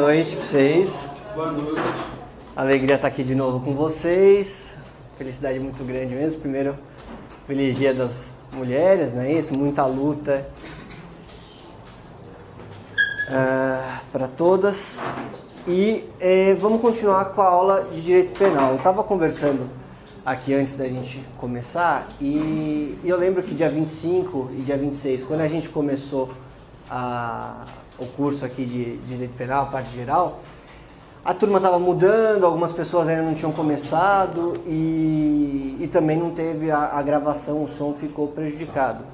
Boa noite para vocês. Boa noite. Alegria estar aqui de novo com vocês. Felicidade muito grande mesmo. Primeiro, feliz Dia das Mulheres, não é isso? Muita luta para todas. E vamos continuar com a aula de Direito Penal. Eu estava conversando aqui antes da gente começar e eu lembro que dia 25 e dia 26, quando a gente começou o curso aqui de Direito Penal, a parte geral, a turma estava mudando, algumas pessoas ainda não tinham começado e também não teve a gravação, o som ficou prejudicado.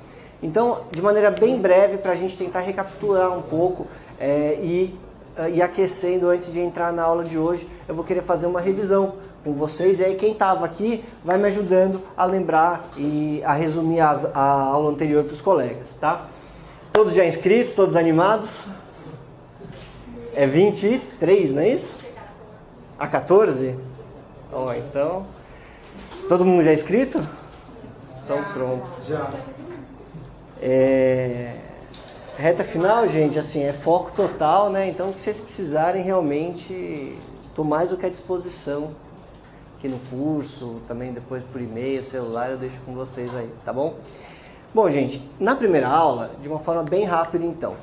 Então, de maneira bem breve, para a gente tentar recapitular um pouco e aquecendo antes de entrar na aula de hoje, eu vou querer fazer uma revisão com vocês. E aí quem estava aqui vai me ajudando a lembrar e a resumir a aula anterior para os colegas, tá? Todos já inscritos, todos animados? É 23, não é isso? A 14? Ó, então... Todo mundo já inscrito? Então pronto. Já. Reta final, gente, assim, é foco total, né? Então, o que vocês precisarem realmente, estou mais do que à disposição aqui no curso, também depois por e-mail, celular, eu deixo com vocês aí, tá bom? Bom, gente, na primeira aula, de uma forma bem rápida, então,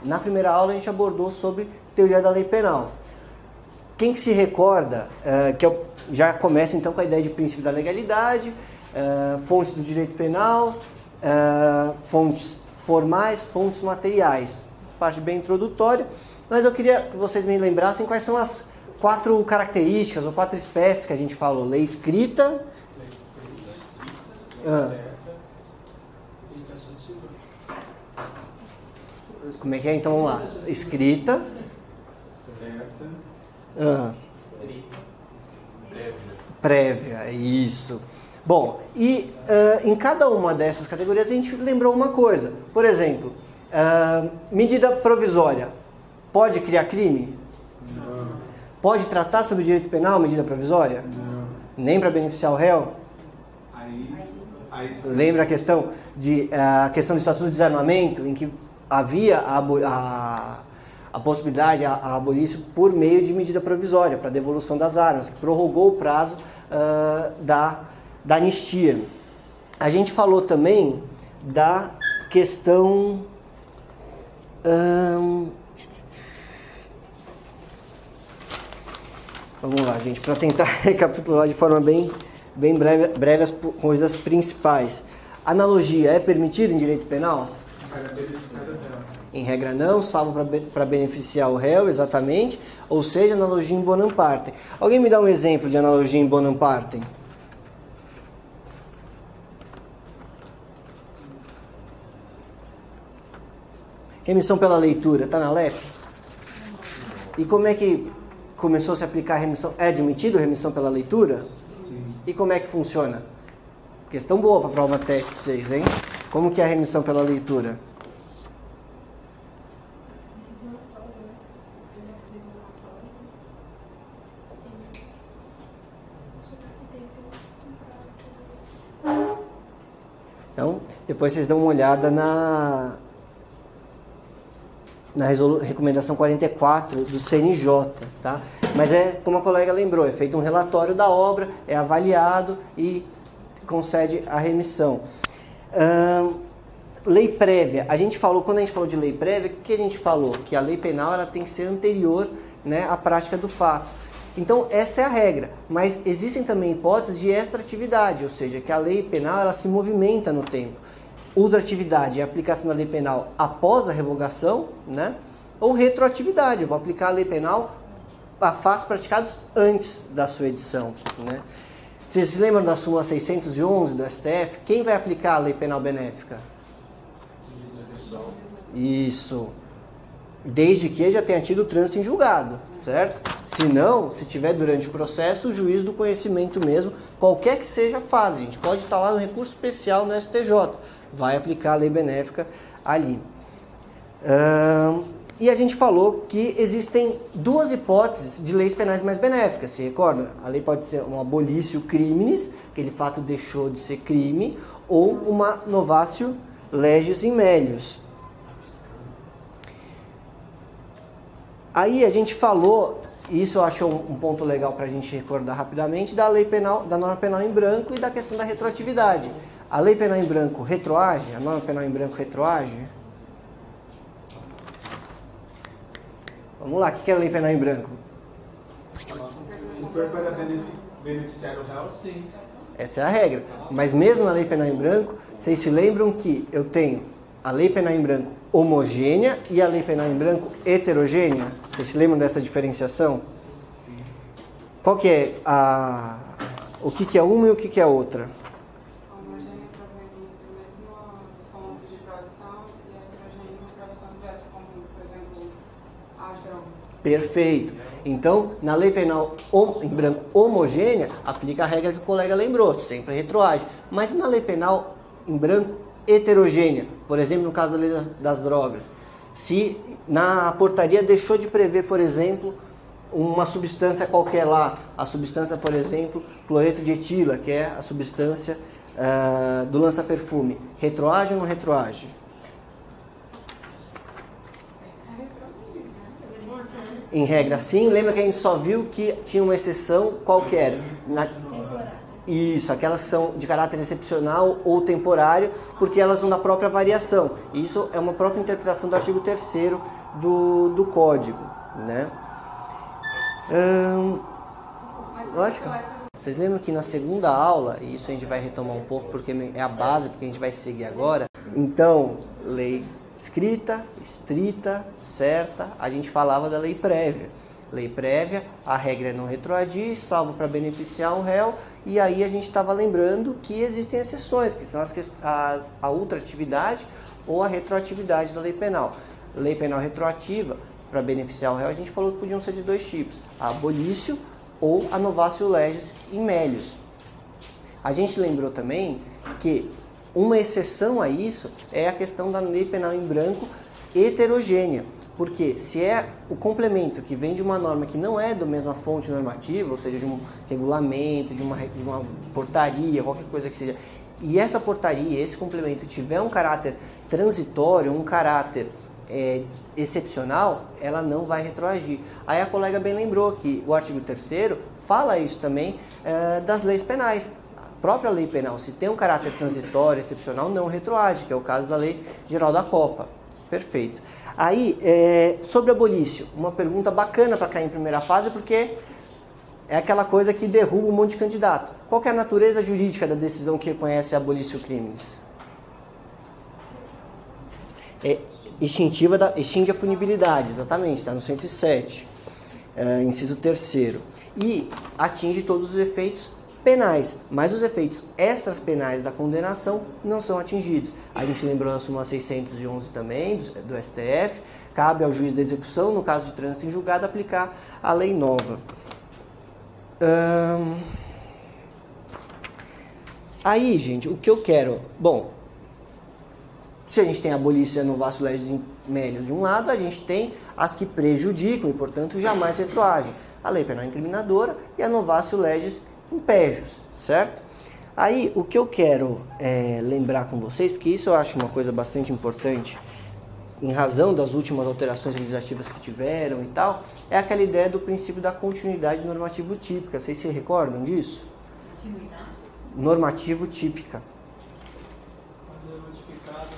na primeira aula a gente abordou sobre teoria da lei penal. Quem que se recorda, que eu já começa então com a ideia de princípio da legalidade, fontes do direito penal, fontes formais, fontes materiais. Parte bem introdutória, mas eu queria que vocês me lembrassem quais são as 4 características ou 4 espécies que a gente falou. Lei escrita. Como é que é? Então vamos lá. Escrita. Certa. Prévia, isso. Bom, e em cada uma dessas categorias a gente lembrou uma coisa. Por exemplo, medida provisória. Pode criar crime? Não. Pode tratar sobre direito penal medida provisória? Não. Nem para beneficiar o réu? Aí sim. Lembra a questão do Estatuto de Desarmamento, em que havia a possibilidade, a abolir isso por meio de medida provisória, para devolução das armas, que prorrogou o prazo da anistia. A gente falou também da questão... Vamos lá, gente, para tentar recapitular de forma bem breve as coisas principais. Analogia é permitida em direito penal? Em regra não, salvo para beneficiar o réu, exatamente. Ou seja, analogia em bonum partem. Alguém me dá um exemplo de analogia em bonum partem? Remissão pela leitura, está na LEF? E como é que começou a se aplicar a remissão? É admitido remissão pela leitura? Sim. E como é que funciona? Questão boa para prova teste para vocês, hein? Como que é a remissão pela leitura? Então, depois vocês dão uma olhada na recomendação 44 do CNJ, tá? Mas como a colega lembrou, é feito um relatório da obra, é avaliado e concede a remissão. Lei prévia. Quando a gente falou de lei prévia, o que a gente falou? Que a lei penal ela tem que ser anterior, né, à prática do fato. Então, essa é a regra, mas existem também hipóteses de extratividade, ou seja, que a lei penal ela se movimenta no tempo. Ultratividade é a aplicação da lei penal após a revogação, né? Ou retroatividade, eu vou aplicar a lei penal a fatos praticados antes da sua edição, né? Vocês se lembram da súmula 611 do STF? Quem vai aplicar a lei penal benéfica? Isso. Desde que já tenha tido o trânsito em julgado, certo? Se não, se tiver durante o processo, o juiz do conhecimento mesmo, qualquer que seja a fase, a gente pode estar lá no recurso especial no STJ, vai aplicar a lei benéfica ali. E a gente falou que existem 2 hipóteses de leis penais mais benéficas, se recorda? A lei pode ser um abolício criminis, aquele fato deixou de ser crime, ou uma novatio legis in melius. Aí a gente falou, e isso eu acho um ponto legal para a gente recordar rapidamente, da lei penal, da norma penal em branco e da questão da retroatividade. A lei penal em branco retroage? A norma penal em branco retroage? Vamos lá, o que é a lei penal em branco? Se for para beneficiar o réu, sim. Essa é a regra. Mas mesmo na lei penal em branco, vocês se lembram que eu tenho a lei penal em branco homogênea e a lei penal em branco heterogênea? Vocês se lembram dessa diferenciação? Sim. Qual que é o que é uma e o que é outra? Homogênea provém do mesmo ponto de produção e heterogênea uma produção diversa, como, por exemplo, as drogas. Perfeito. Então, na lei penal em branco homogênea, aplica a regra que o colega lembrou, sempre retroage. Mas na lei penal em branco heterogênea, por exemplo, no caso da lei das drogas, se na portaria deixou de prever, por exemplo, uma substância qualquer lá, a substância, por exemplo, cloreto de etila, que é a substância do lança-perfume, retroage ou não retroage? Em regra, sim. Lembra que a gente só viu que tinha uma exceção qualquer? Isso, aquelas que são de caráter excepcional ou temporário, porque elas são da própria variação. Isso é uma própria interpretação do artigo 3º do Código, né? Lógico. Vocês lembram que na segunda aula, e isso a gente vai retomar um pouco porque é a base, porque a gente vai seguir agora. Então, lei escrita, estrita, certa, a gente falava da lei prévia. Lei prévia, a regra é não retroagir, salvo para beneficiar o réu, e aí a gente estava lembrando que existem exceções, que são a ultratividade ou a retroatividade da lei penal. Lei penal retroativa, para beneficiar o réu, a gente falou que podiam ser de dois tipos, a abolício ou a novatio legis in melius. A gente lembrou também que uma exceção a isso é a questão da lei penal em branco heterogênea, porque se é o complemento que vem de uma norma que não é da mesma fonte normativa, ou seja, de um regulamento, de uma portaria, qualquer coisa que seja, e essa portaria, esse complemento tiver um caráter transitório, um caráter excepcional, ela não vai retroagir. Aí a colega bem lembrou que o artigo 3º fala isso também das leis penais. A própria lei penal, se tem um caráter transitório, excepcional, não retroage, que é o caso da Lei Geral da Copa. Perfeito. Aí, sobre abolício, uma pergunta bacana para cair em primeira fase, porque é aquela coisa que derruba um monte de candidato. Qual que é a natureza jurídica da decisão que reconhece abolício crimes? Extingue a punibilidade, exatamente, está no 107, inciso 3º. E atinge todos os efeitos penais, mas os efeitos extras penais da condenação não são atingidos. A gente lembrou na súmula 611 também, do STF, cabe ao juiz da execução, no caso de trânsito em julgado, aplicar a lei nova. Aí, gente, o que eu quero... Bom, se a gente tem a abolício e a novatio legis in melius de um lado, a gente tem as que prejudicam e, portanto, jamais retroagem. A lei penal incriminadora e a novatio legis in pejus, certo? Aí, o que eu quero lembrar com vocês, porque isso eu acho uma coisa bastante importante, em razão das últimas alterações legislativas que tiveram e tal, é aquela ideia do princípio da continuidade normativo típica. Vocês se recordam disso? Continuidade? Normativo típica. Quando é modificado,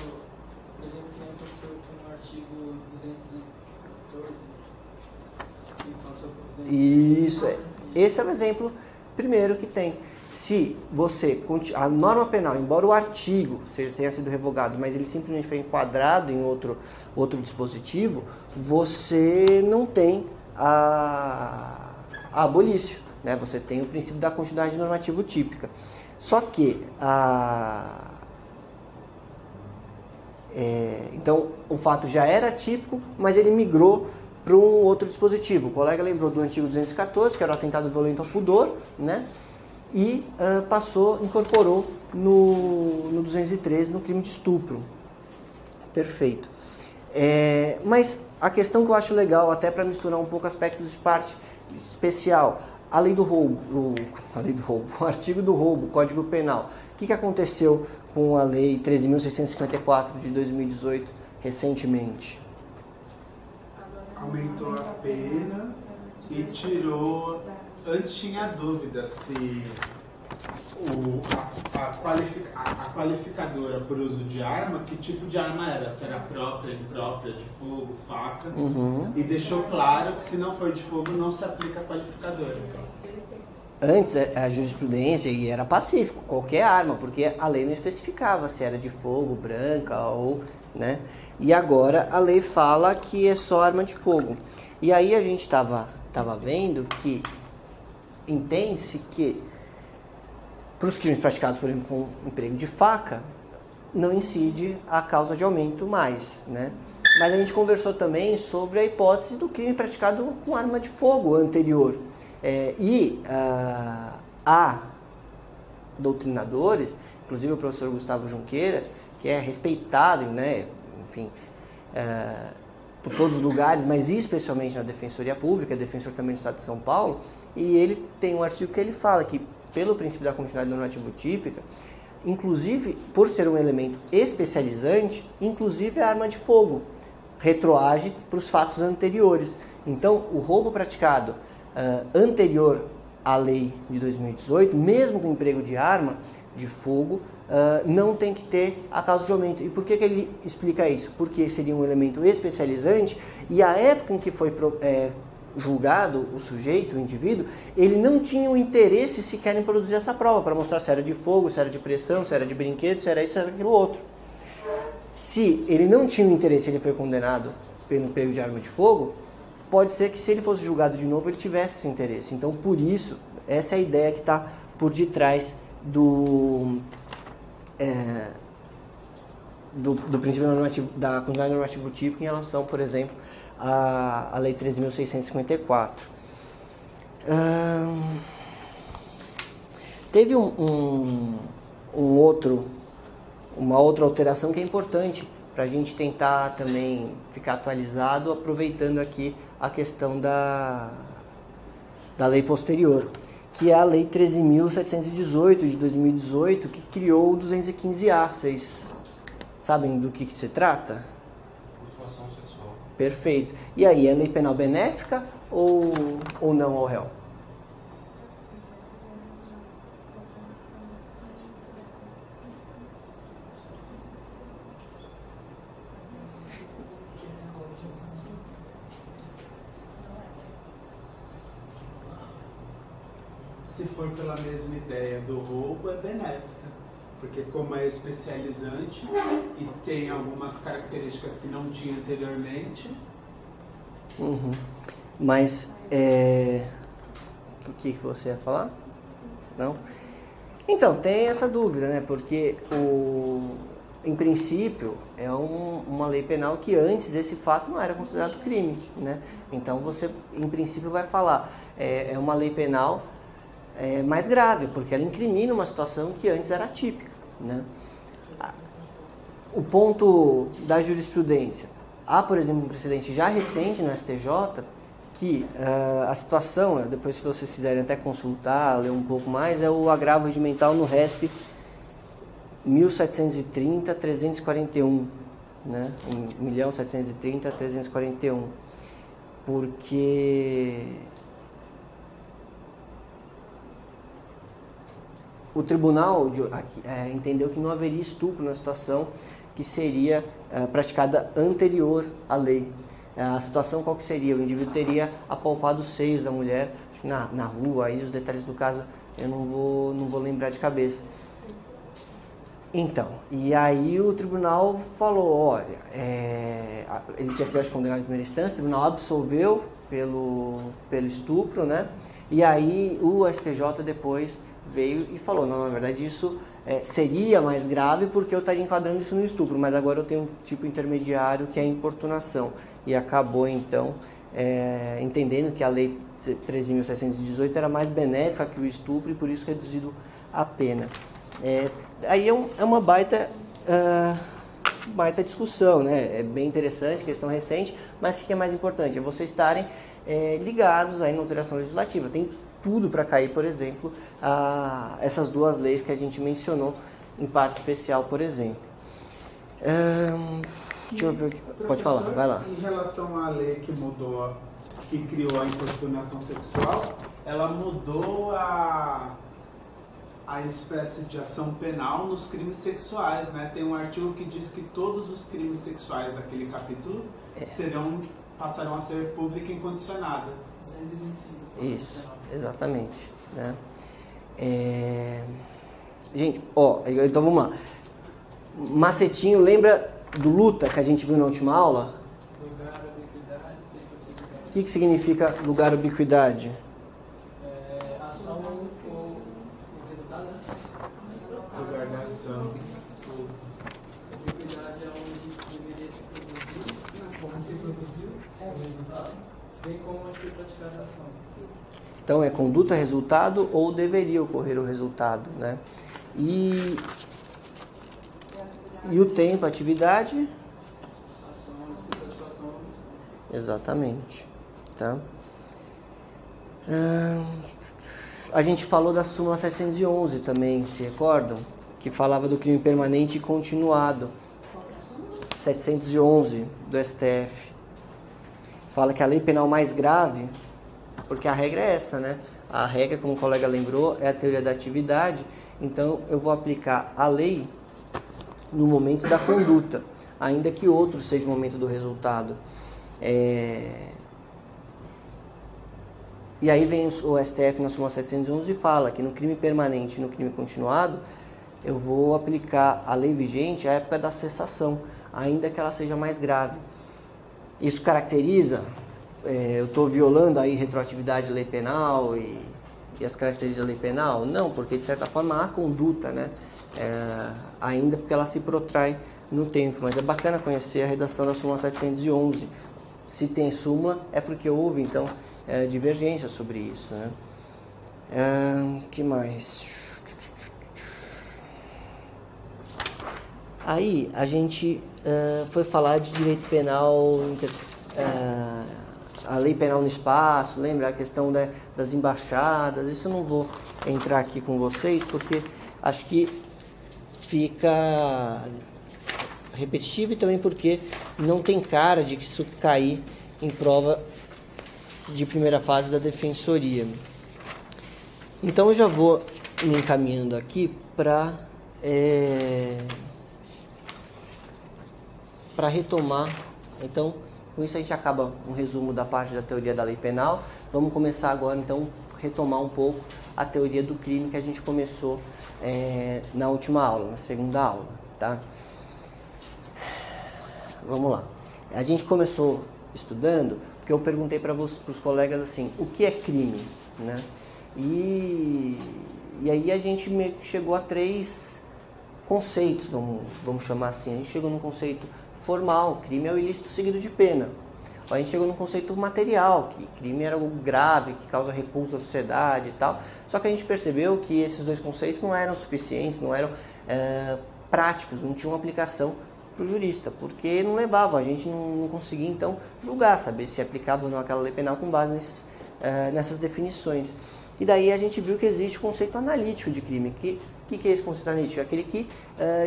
por exemplo, que nem aconteceu com o artigo 214, que passou por 214. Isso, esse é o exemplo primeiro que tem. Se você, a norma penal, embora o artigo tenha sido revogado, mas ele simplesmente foi enquadrado em outro dispositivo, você não tem a abolício, né? Você tem o princípio da continuidade normativo típica. Só que, então, o fato já era típico, mas ele migrou para um outro dispositivo. O colega lembrou do antigo 214, que era o atentado violento ao pudor, né? E incorporou no 213, no crime de estupro. Perfeito. Mas a questão que eu acho legal, até para misturar um pouco aspectos de parte especial, a lei do roubo, o artigo do roubo, Código Penal. O que aconteceu com a lei 13.654 de 2018, recentemente? Agora aumentou a pena e tirou... Antes tinha dúvida se a qualificadora por uso de arma, que tipo de arma era, se era própria, imprópria, de fogo, faca, e deixou claro que se não for de fogo não se aplica a qualificadora. Antes a jurisprudência e era pacífico, qualquer arma, porque a lei não especificava se era de fogo, branca ou, né? E agora a lei fala que é só arma de fogo. E aí a gente estava vendo que entende-se que para os crimes praticados, por exemplo, com emprego de faca, não incide a causa de aumento mais, né? Mas a gente conversou também sobre a hipótese do crime praticado com arma de fogo anterior. Há doutrinadores, inclusive o professor Gustavo Junqueira, que é respeitado, né, enfim, por todos os lugares, mas especialmente na Defensoria Pública, defensor também do Estado de São Paulo, e ele tem um artigo que ele fala que, pelo princípio da continuidade normativa típica, inclusive, por ser um elemento especializante, inclusive a arma de fogo retroage para os fatos anteriores. Então, o roubo praticado anterior à lei de 2018, mesmo com emprego de arma de fogo, não tem que ter a causa de aumento. E por que ele explica isso? Porque seria um elemento especializante e a época em que foi julgado o sujeito, o indivíduo, ele não tinha o interesse sequer em produzir essa prova, para mostrar se era de fogo, se era de pressão, se era de brinquedo, se era isso, se era aquilo outro. Se ele não tinha o interesse, ele foi condenado pelo emprego de arma de fogo, pode ser que se ele fosse julgado de novo, ele tivesse esse interesse. Então, por isso, essa é a ideia que está por detrás do princípio normativo, da continuidade normativa típica em relação, por exemplo, à Lei 13.654. Teve uma outra alteração que é importante para a gente tentar também ficar atualizado, aproveitando aqui a questão da lei posterior, que é a Lei 13.718 de 2018, que criou o 215A. Vocês sabem do que se trata? Mutilação sexual. Perfeito. E aí, é lei penal benéfica ou não ao réu? Se for pela mesma ideia do roubo, é benéfica, porque como é especializante e tem algumas características que não tinha anteriormente. Mas, o que você ia falar? Não? Então, tem essa dúvida, né? Porque, em princípio, é uma lei penal que antes esse fato não era considerado crime, né? Então, você, em princípio, vai falar, é uma lei penal mais grave, porque ela incrimina uma situação que antes era atípica, né? O ponto da jurisprudência. Há, por exemplo, um precedente já recente no STJ que a situação, depois se vocês quiserem até consultar, ler um pouco mais, é o agravo regimental no RESP 1730-341, né? 1.730.341, porque o tribunal entendeu que não haveria estupro na situação que seria praticada anterior à lei. A situação qual que seria? O indivíduo teria apalpado os seios da mulher na rua, aí os detalhes do caso eu não vou lembrar de cabeça. Então, e aí o tribunal falou, olha, ele tinha sido condenado em primeira instância, o tribunal absolveu pelo estupro, né? E aí o STJ depois veio e falou, não, na verdade isso seria mais grave porque eu estaria enquadrando isso no estupro, mas agora eu tenho um tipo intermediário que é a importunação. E acabou então entendendo que a lei 13.618 era mais benéfica que o estupro e por isso reduzido a pena. Aí é uma baita discussão, né? É bem interessante, questão recente, mas o que é mais importante? É vocês estarem ligados aí na alteração legislativa. Tem tudo para cair, por exemplo, essas duas leis que a gente mencionou em parte especial, por exemplo. Deixa eu ver aqui. Pode falar, vai lá. Em relação à lei que mudou, que criou a importunação sexual, ela mudou a espécie de ação penal nos crimes sexuais, né? Tem um artigo que diz que todos os crimes sexuais daquele capítulo passarão a ser pública incondicionada. 225. Isso, exatamente, né? Gente, ó, então vamos lá. Macetinho, lembra do luta que a gente viu na última aula? Lugar, ubiquidade, tempo, atividade. O que significa lugar, ubiquidade? Ação ou resultado, né? Lugar da ação. Ubiquidade é onde deveria se produzir, como se produziu o resultado, bem como onde foi praticada a ação. Então, é conduta, resultado ou deveria ocorrer o resultado, né? E o tempo, atividade? Ação onde se praticou a ação ou omissão. Exatamente, tá? A gente falou da súmula 711 também, se recordam? Que falava do crime permanente e continuado. 711 do STF. Fala que a lei penal mais grave, porque a regra é essa, né? A regra, como o colega lembrou, é a teoria da atividade. Então, eu vou aplicar a lei no momento da conduta, ainda que outro seja o momento do resultado. E aí vem o STF na súmula 711 e fala que no crime permanente e no crime continuado, eu vou aplicar a lei vigente à época da cessação, ainda que ela seja mais grave. Isso caracteriza, eu estou violando aí retroatividade da lei penal e as características da lei penal? Não, porque de certa forma há conduta, né? Ainda porque ela se protrai no tempo, mas é bacana conhecer a redação da súmula 711. Se tem súmula, é porque houve, então, divergência sobre isso, né? Que mais? Aí, a gente foi falar de direito penal, a lei penal no espaço, lembra a questão das embaixadas? Isso eu não vou entrar aqui com vocês, porque acho que fica repetitivo e também porque não tem cara de que isso cair em prova de primeira fase da defensoria. Então eu já vou me encaminhando aqui para retomar. Então, com isso a gente acaba um resumo da parte da teoria da lei penal. Vamos começar agora, então, retomar um pouco a teoria do crime que a gente começou na última aula, na segunda aula, tá? Vamos lá. A gente começou estudando porque eu perguntei para os colegas assim, o que é crime, né? E aí a gente chegou a 3 conceitos, vamos chamar assim. A gente chegou num conceito formal, crime é o ilícito seguido de pena. A gente chegou num conceito material, que crime era algo grave, que causa repulsa à sociedade e tal. Só que a gente percebeu que esses 2 conceitos não eram suficientes, não eram práticos, não tinham aplicação para o jurista, porque não levavam, a gente não conseguia então julgar, saber se aplicava ou não aquela lei penal com base nessas definições. E daí a gente viu que existe o conceito analítico de crime. O que é esse conceito analítico? Aquele que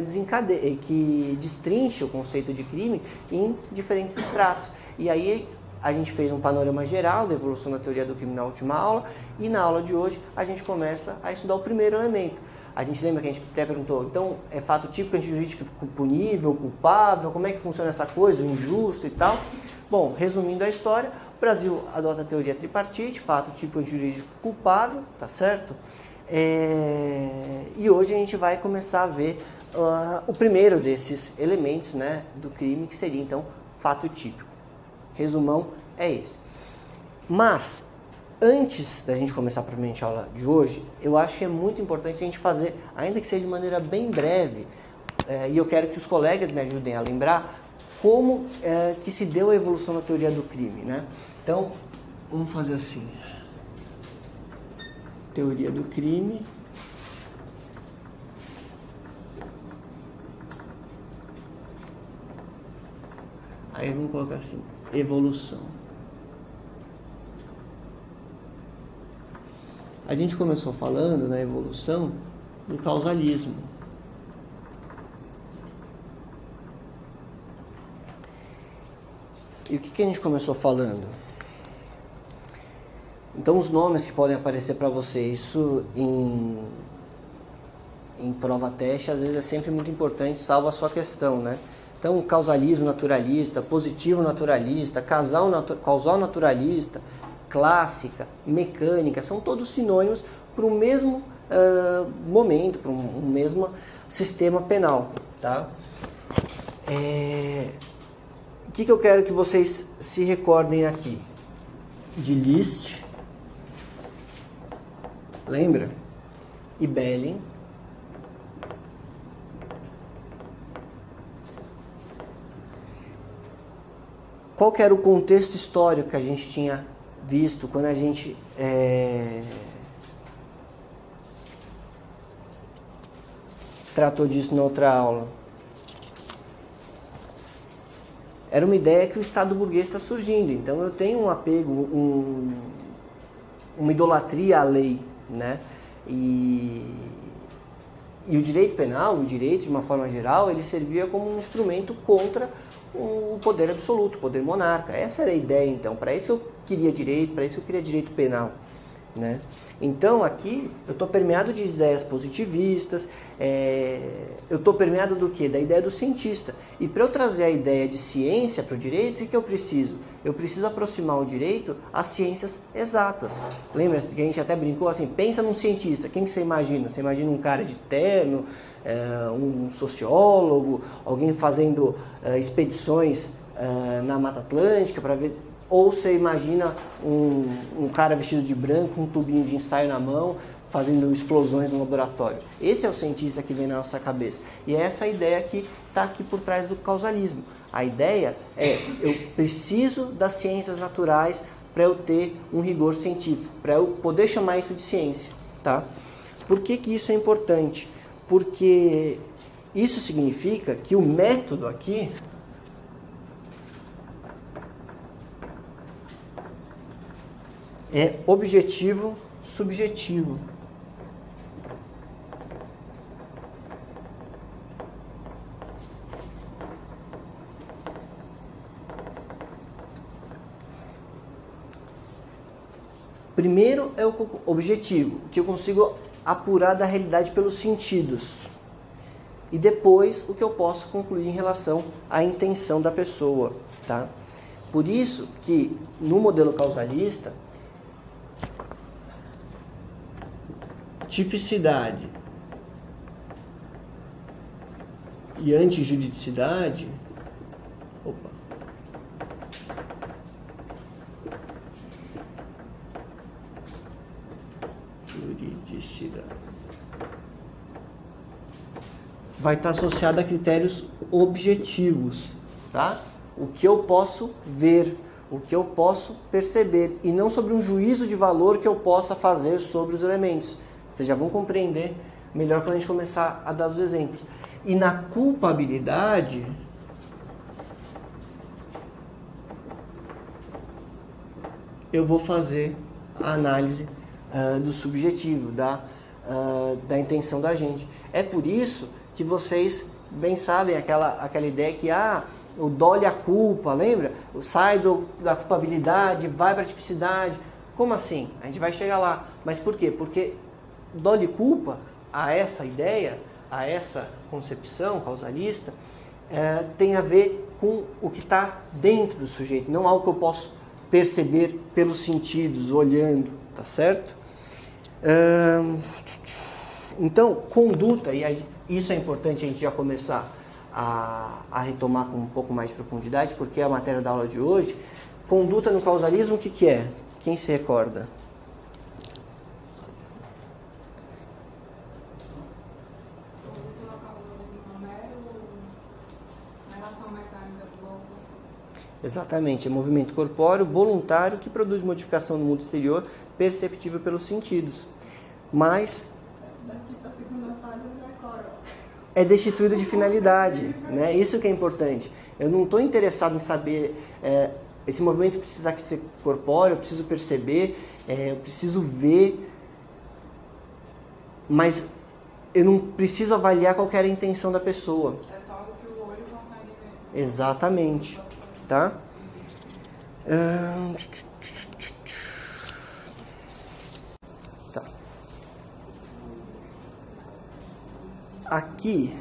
desencadeia, que destrincha o conceito de crime em diferentes estratos. E aí a gente fez um panorama geral da evolução da teoria do crime na última aula, e na aula de hoje a gente começa a estudar o primeiro elemento. A gente lembra que a gente até perguntou, então é fato típico, antijurídico, punível, culpável, como é que funciona essa coisa, injusto e tal? Bom, resumindo a história, o Brasil adota a teoria tripartite, fato típico, antijurídico, culpável, tá certo? E hoje a gente vai começar a ver o primeiro desses elementos, né, do crime, que seria então fato típico. Resumão é esse. Mas, antes da gente começar propriamente a aula de hoje, eu acho que é muito importante a gente fazer, ainda que seja de maneira bem breve, e eu quero que os colegas me ajudem a lembrar como que se deu a evolução da teoria do crime, né? Então, vamos fazer assim. Teoria do crime. Aí vamos colocar assim, evolução. A gente começou falando na evolução do causalismo. E o que a gente começou falando? Então, os nomes que podem aparecer para você, isso em prova teste, às vezes é sempre muito importante, salvo a sua questão, né? Então, causalismo naturalista, positivo naturalista, causal naturalista, clássica, mecânica, são todos sinônimos para o mesmo momento, para um mesmo sistema penal, tá? O que eu quero que vocês se recordem aqui? De List, lembra? E Belling. Qual que era o contexto histórico que a gente tinha visto quando a gente tratou disso na outra aula? Era uma ideia que o Estado burguês está surgindo, então eu tenho um apego, uma idolatria à lei, né? E o direito penal, o direito de uma forma geral, ele servia como um instrumento contra o poder absoluto, o poder monarca. Essa era a ideia, então. Para isso eu queria direito, para isso eu queria direito penal, né? Então aqui eu estou permeado de ideias positivistas, eu estou permeado do quê? Da ideia do cientista. E para eu trazer a ideia de ciência para o direito, o que eu preciso? Eu preciso aproximar o direito às ciências exatas. Lembra que a gente até brincou assim, pensa num cientista, quem que você imagina? Você imagina um cara de terno, um sociólogo, alguém fazendo expedições na Mata Atlântica para ver... Ou você imagina um cara vestido de branco, um tubinho de ensaio na mão, fazendo explosões no laboratório. Esse é o cientista que vem na nossa cabeça. E é essa ideia que está aqui por trás do causalismo. A ideia é, eu preciso das ciências naturais para eu ter um rigor científico, para eu poder chamar isso de ciência. Tá? Por que isso é importante? Porque isso significa que o método aqui... é objetivo subjetivo. Primeiro é o objetivo, que eu consigo apurar da realidade pelos sentidos. E depois o que eu posso concluir em relação à intenção da pessoa, tá? Por isso que no modelo causalista, tipicidade e antijuridicidade, juridicidade vai estar associada a critérios objetivos, tá? O que eu posso ver, o que eu posso perceber, e não sobre um juízo de valor que eu possa fazer sobre os elementos. Vocês já vão compreender melhor quando a gente começar a dar os exemplos. E na culpabilidade, eu vou fazer a análise do subjetivo, da intenção da gente. É por isso que vocês bem sabem aquela ideia que o dolo e a culpa, lembra? Sai da culpabilidade, vai para a tipicidade. Como assim? A gente vai chegar lá. Mas por quê? Porque dolo e culpa, a essa ideia, a essa concepção causalista, tem a ver com o que está dentro do sujeito, não algo que eu posso perceber pelos sentidos, olhando, tá certo? Então, conduta, e isso é importante a gente já começar a retomar com um pouco mais de profundidade, porque é a matéria da aula de hoje. Conduta no causalismo, o que é? Quem se recorda? Exatamente, é movimento corpóreo voluntário que produz modificação no mundo exterior perceptível pelos sentidos. Mas é destituído de finalidade, né? Isso que é importante. Eu não estou interessado em saber, esse movimento precisa ser corpóreo, eu preciso perceber, eu preciso ver, mas eu não preciso avaliar qual que era a intenção da pessoa. É só o que o olho consegue ver. Exatamente. Tá? Tá. Aqui,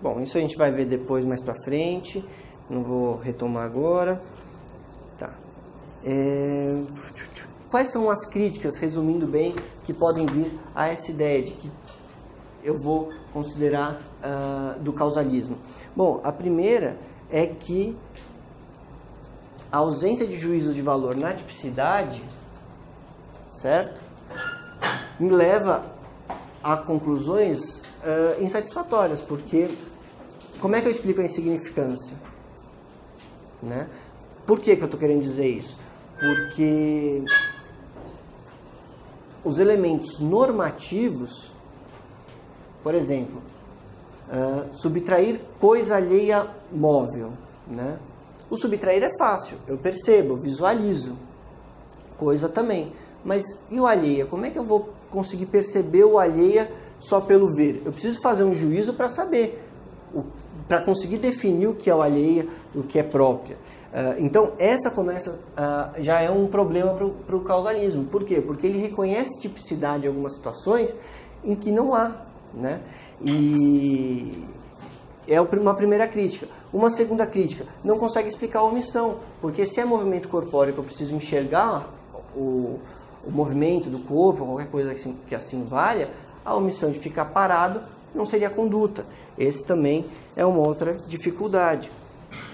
bom, isso a gente vai ver depois mais pra frente, não vou retomar agora. Tá. Quais são as críticas, resumindo bem, que podem vir a essa ideia de que eu vou considerar do causalismo? Bom, a primeira é que a ausência de juízos de valor na tipicidade, certo? Me leva a conclusões insatisfatórias, porque como é que eu explico a insignificância? Né? Por que eu estou querendo dizer isso? Porque os elementos normativos, por exemplo, subtrair coisa alheia móvel, né? O subtrair é fácil, eu percebo, eu visualizo. Coisa também. Mas e o alheia? Como é que eu vou conseguir perceber o alheia só pelo ver? Eu preciso fazer um juízo para saber, para conseguir definir o que é o alheia, o que é própria. Então, essa já é um problema para o causalismo. Por quê? Porque ele reconhece tipicidade em algumas situações em que não há, né? E é uma primeira crítica. Uma segunda crítica, não consegue explicar a omissão, porque se é movimento corpóreo que eu preciso enxergar o movimento do corpo, qualquer coisa que assim valha, a omissão de ficar parado não seria conduta. Esse também é uma outra dificuldade.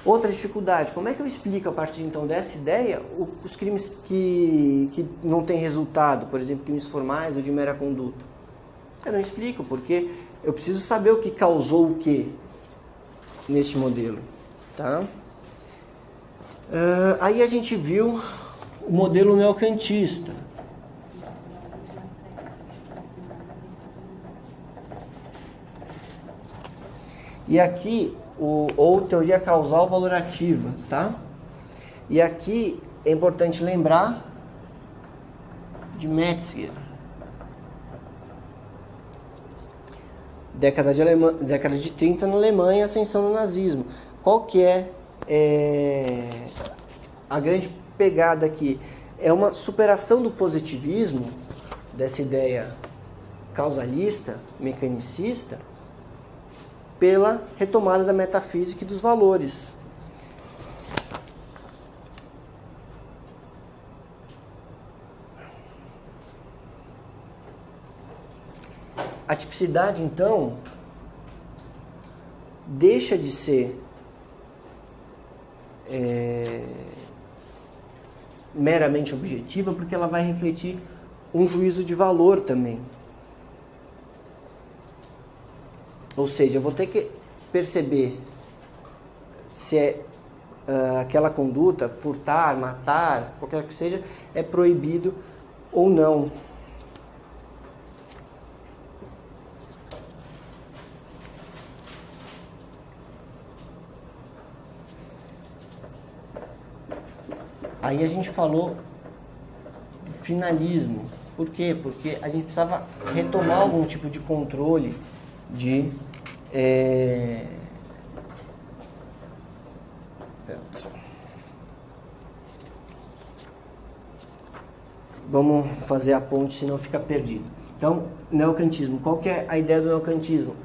Outra dificuldade, como é que eu explico a partir então dessa ideia os crimes que não têm resultado, por exemplo, crimes formais ou de mera conduta? Eu não explico, porque eu preciso saber o que causou o que neste modelo. Tá? Aí a gente viu o modelo neokantista. E aqui, ou teoria causal valorativa, tá? E aqui é importante lembrar de Metzger. Década de 30 na Alemanha, ascensão do nazismo. Qual que é a grande pegada aqui? É uma superação do positivismo, dessa ideia causalista, mecanicista, pela retomada da metafísica e dos valores. A tipicidade, então, deixa de ser meramente objetiva, porque ela vai refletir um juízo de valor também. Ou seja, eu vou ter que perceber se aquela conduta, furtar, matar, qualquer que seja, é proibido ou não. Aí a gente falou do finalismo. Por quê? Porque a gente precisava retomar algum tipo de controle de vamos fazer a ponte, senão fica perdido. Então, neocantismo. Qual que é a ideia do neocantismo?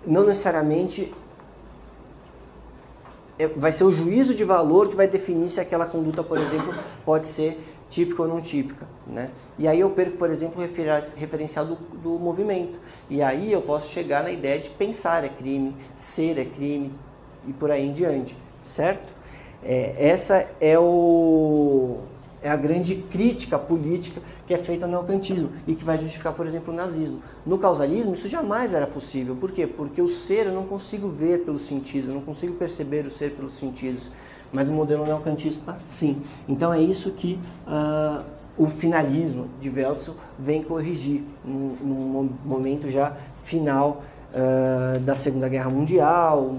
Não necessariamente vai ser o juízo de valor que vai definir se aquela conduta, por exemplo, pode ser típica ou não típica, né? E aí eu perco, por exemplo, o referencial do movimento. E aí eu posso chegar na ideia de pensar é crime, ser é crime e por aí em diante, certo? Essa é a grande crítica política que é feita no neocantismo e que vai justificar, por exemplo, o nazismo. No causalismo, isso jamais era possível. Por quê? Porque o ser eu não consigo ver pelos sentidos, eu não consigo perceber o ser pelos sentidos. Mas no modelo neocantista, sim. Então é isso que o finalismo de Weltzl vem corrigir, num momento já final da Segunda Guerra Mundial,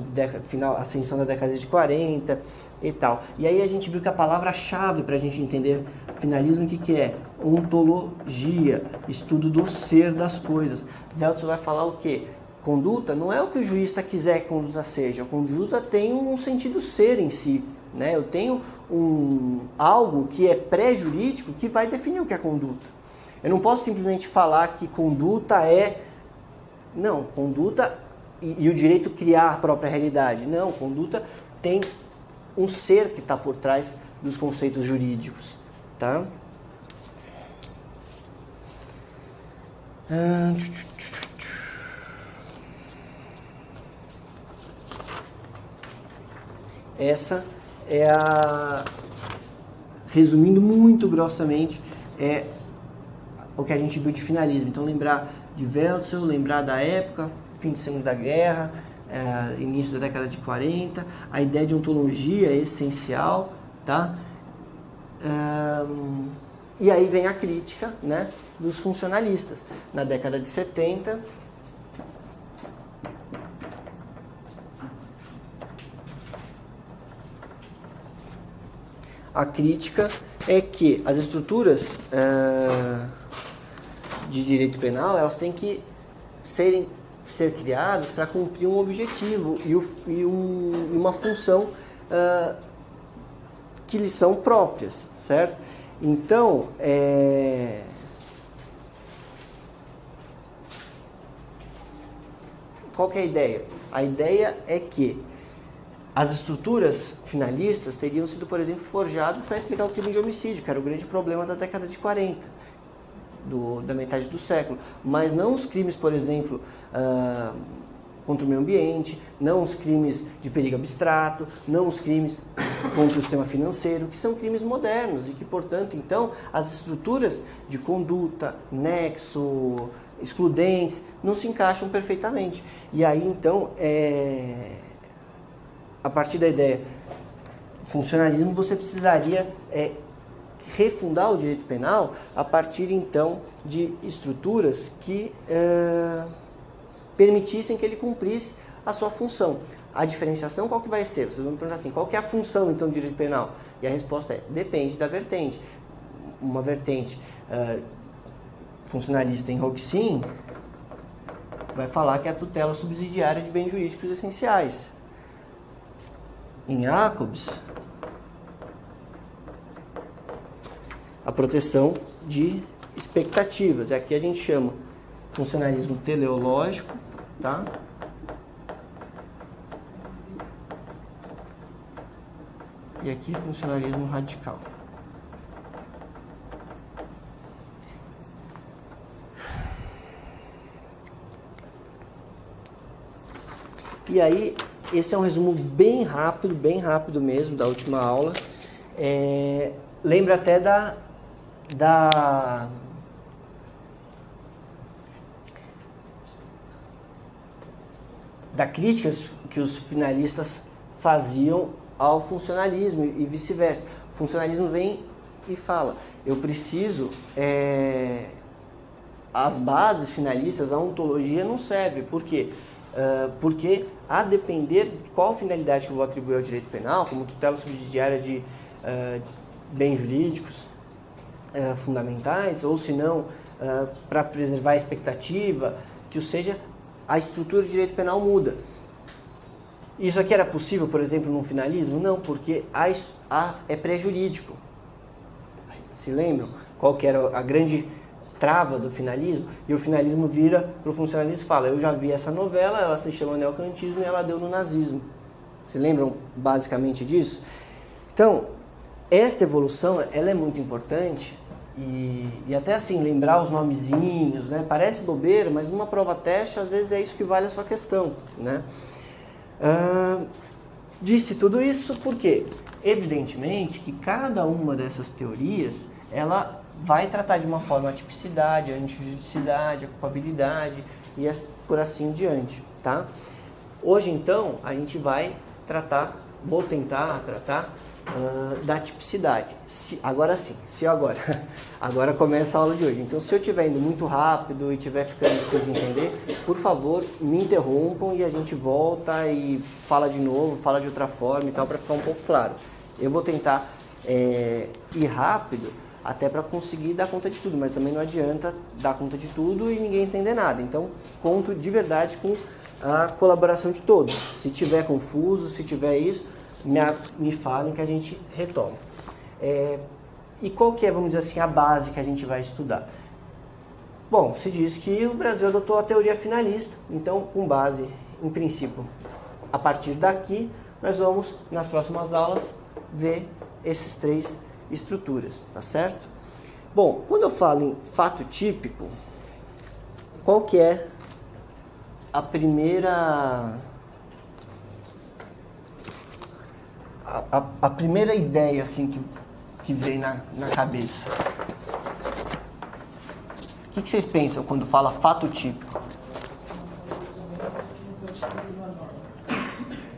ascensão da década de 40 e tal. E aí a gente viu que a palavra-chave para a gente entender finalismo, o que é? Ontologia, estudo do ser das coisas. Weltzl vai falar o quê? Conduta não é o que o juiz quiser que conduta seja. A conduta tem um sentido ser em si, né? Eu tenho algo que é pré-jurídico que vai definir o que é conduta. Eu não posso simplesmente falar que conduta é... Não, conduta e o direito criar a própria realidade. Não, conduta tem um ser que está por trás dos conceitos jurídicos, tá? Essa é resumindo muito grossamente, é o que a gente viu de finalismo. Então lembrar de Welzel, lembrar da época, fim de Segunda Guerra, início da década de 40, a ideia de ontologia é essencial, tá? E aí vem a crítica, né, dos funcionalistas. Na década de 70, a crítica é que as estruturas de direito penal, elas têm que ser criadas para cumprir um objetivo e uma função que lhes são próprias, certo? Então, qual que é a ideia? A ideia é que as estruturas finalistas teriam sido, por exemplo, forjadas para explicar o crime de homicídio, que era o grande problema da década de 40, da metade do século. Mas não os crimes, por exemplo, contra o meio ambiente, não os crimes de perigo abstrato, não os crimes contra o sistema financeiro, que são crimes modernos e que, portanto, então, as estruturas de conduta, nexo, excludentes, não se encaixam perfeitamente. E aí, então, a partir da ideia funcionalismo, você precisaria refundar o direito penal a partir, então, de estruturas que permitissem que ele cumprisse a sua função. A diferenciação qual que vai ser? Vocês vão me perguntar assim, qual que é a função, então, do direito penal? E a resposta é, depende da vertente. Uma vertente funcionalista em Roxin vai falar que é a tutela subsidiária de bens jurídicos essenciais. Em Jacobs, a proteção de expectativas. Aqui a gente chama funcionalismo teleológico, tá? E aqui funcionalismo radical. E aí, esse é um resumo bem rápido mesmo, da última aula. Lembra até da crítica que os finalistas faziam ao funcionalismo e vice-versa. O funcionalismo vem e fala, eu preciso... as bases finalistas, a ontologia não serve. Por quê? Porque, a depender de qual finalidade que eu vou atribuir ao direito penal, como tutela subsidiária de bens jurídicos fundamentais, ou se não, para preservar a expectativa, que seja, a estrutura do direito penal muda. Isso aqui era possível, por exemplo, num finalismo? Não, porque é pré-jurídico. Se lembram qual que era a grande trava do finalismo? E o finalismo vira para o funcionalismo e fala, eu já vi essa novela, ela se chama neocantismo e ela deu no nazismo. Se lembram basicamente disso? Então, esta evolução, ela é muito importante e até assim, lembrar os nomezinhos, né? Parece bobeira, mas numa prova teste, às vezes é isso que vale a sua questão, né? Disse tudo isso porque, evidentemente, que cada uma dessas teorias, ela vai tratar de uma forma a tipicidade, a antijuridicidade, a culpabilidade e por assim diante, tá? Hoje, então, a gente vai vou tentar tratar da tipicidade. Agora começa a aula de hoje. Então, se eu estiver indo muito rápido e estiver ficando difícil de entender, por favor, me interrompam e a gente volta e fala de novo, fala de outra forma e tal, para ficar um pouco claro. Eu vou tentar ir rápido, até para conseguir dar conta de tudo, mas também não adianta dar conta de tudo e ninguém entender nada. Então, conto de verdade com a colaboração de todos. Se tiver confuso, se tiver isso, me falem que a gente retoma. E qual que é, vamos dizer assim, a base que a gente vai estudar? Bom, se diz que o Brasil adotou a teoria finalista, então, com base, em princípio, a partir daqui, nós vamos, nas próximas aulas, ver esses 3 estruturas, tá certo? Bom, quando eu falo em fato típico, qual que é a primeira... A primeira ideia, assim, que vem na cabeça? O que vocês pensam quando fala fato típico?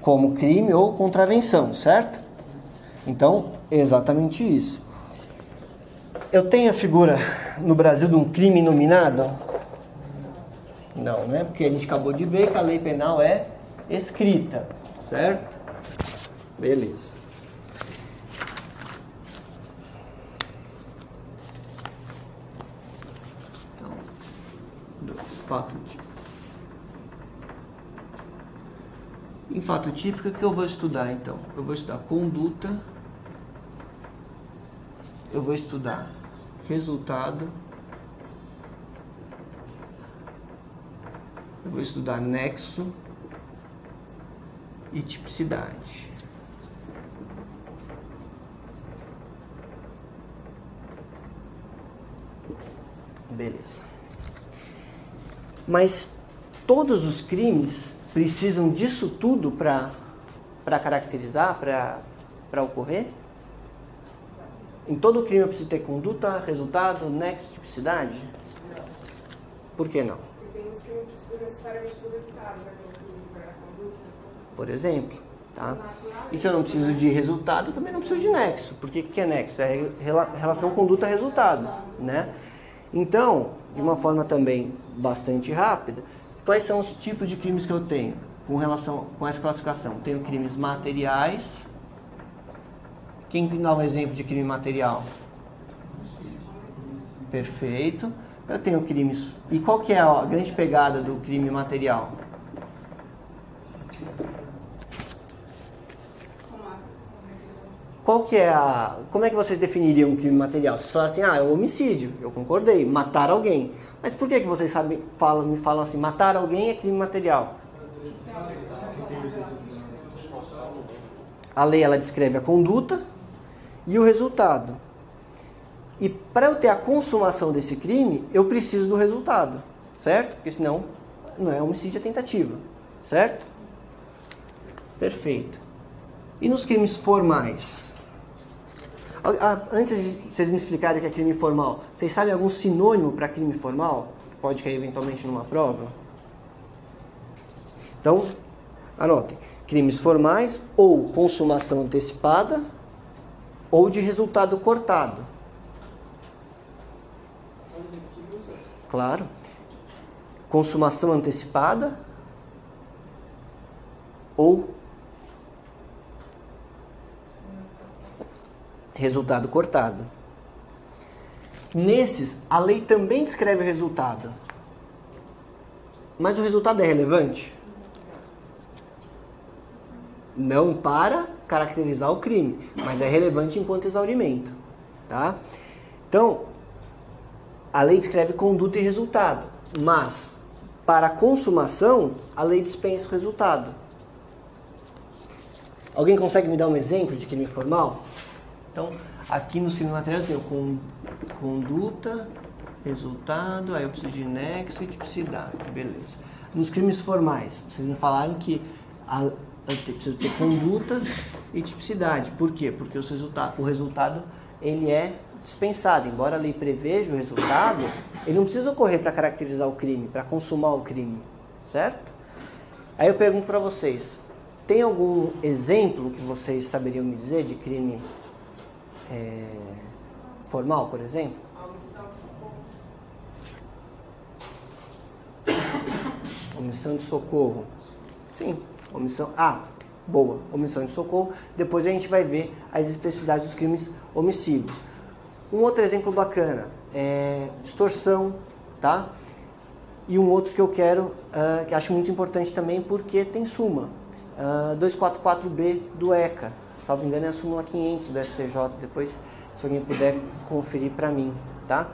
Como crime ou contravenção, certo? Então, exatamente isso. Eu tenho a figura no Brasil de um crime inominado? Não, né? Porque a gente acabou de ver que a lei penal é escrita, certo? Beleza. Então, 2, fato típico. Em fato típico, o que eu vou estudar, então? Eu vou estudar conduta, eu vou estudar resultado, eu vou estudar nexo e tipicidade. Beleza. Mas todos os crimes precisam disso tudo para caracterizar, para ocorrer? Em todo crime eu preciso ter conduta, resultado, nexo, tipicidade? Por que não? Porque tem uns que não precisam necessariamente do resultado, né? Para a conduta. Por exemplo, tá? E se eu não preciso de resultado, eu também não preciso de nexo. Por que é nexo? É relação conduta-resultado, né? Então, de uma forma também bastante rápida, quais são os tipos de crimes que eu tenho com relação com essa classificação? Tenho crimes materiais. Quem dá um exemplo de crime material? Perfeito. Eu tenho crimes... E qual que é a grande pegada do crime material? Qual que é a... Como é que vocês definiriam um crime material? Vocês falam assim, é um homicídio. Eu concordei, matar alguém. Mas por que vocês me falam assim, matar alguém é crime material? A lei, ela descreve a conduta e o resultado. E para eu ter a consumação desse crime, eu preciso do resultado, certo? Porque senão não é homicídio, é tentativa, certo? Perfeito. E nos crimes formais? Antes de vocês me explicarem o que é crime formal, vocês sabem algum sinônimo para crime formal? Pode cair eventualmente numa prova? Então, anotem. Crimes formais ou consumação antecipada ou de resultado cortado. Claro. Consumação antecipada ou resultado cortado. Nesses, a lei também descreve o resultado. Mas o resultado é relevante? Não para caracterizar o crime, mas é relevante enquanto exaurimento, tá? Então, a lei descreve conduta e resultado, mas para a consumação, a lei dispensa o resultado. Alguém consegue me dar um exemplo de crime formal? Então, aqui nos crimes materiais eu tenho conduta, resultado, aí eu preciso de nexo e tipicidade, beleza. Nos crimes formais, vocês me falaram que eu preciso ter conduta e tipicidade. Por quê? Porque o resultado ele é dispensado. Embora a lei preveja o resultado, ele não precisa ocorrer para caracterizar o crime, para consumar o crime, certo? Aí eu pergunto para vocês, tem algum exemplo que vocês saberiam me dizer de crime formal, por exemplo? Omissão de socorro. Sim. Omissão. Boa. Omissão de socorro. Depois a gente vai ver as especificidades dos crimes omissivos. Um outro exemplo bacana é extorsão, tá? E um outro que eu quero, que acho muito importante também, porque tem súmula. 244B do ECA, salvo engano é a súmula 500 do STJ, depois se alguém puder conferir para mim, tá?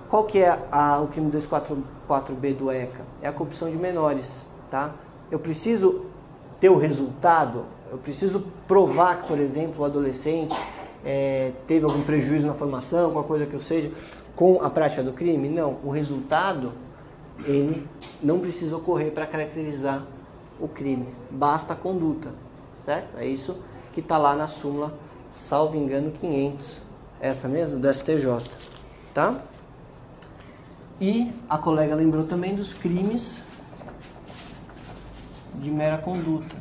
Qual que é o crime 244B do ECA? É a corrupção de menores, tá? Eu preciso ter o resultado, eu preciso provar que, por exemplo, o adolescente teve algum prejuízo na formação, qualquer coisa que eu seja, com a prática do crime? Não, o resultado, ele não precisa ocorrer para caracterizar o crime, basta a conduta, certo? É isso que está lá na súmula, salvo engano, 500, essa mesmo, do STJ, tá? E a colega lembrou também dos crimes de mera conduta.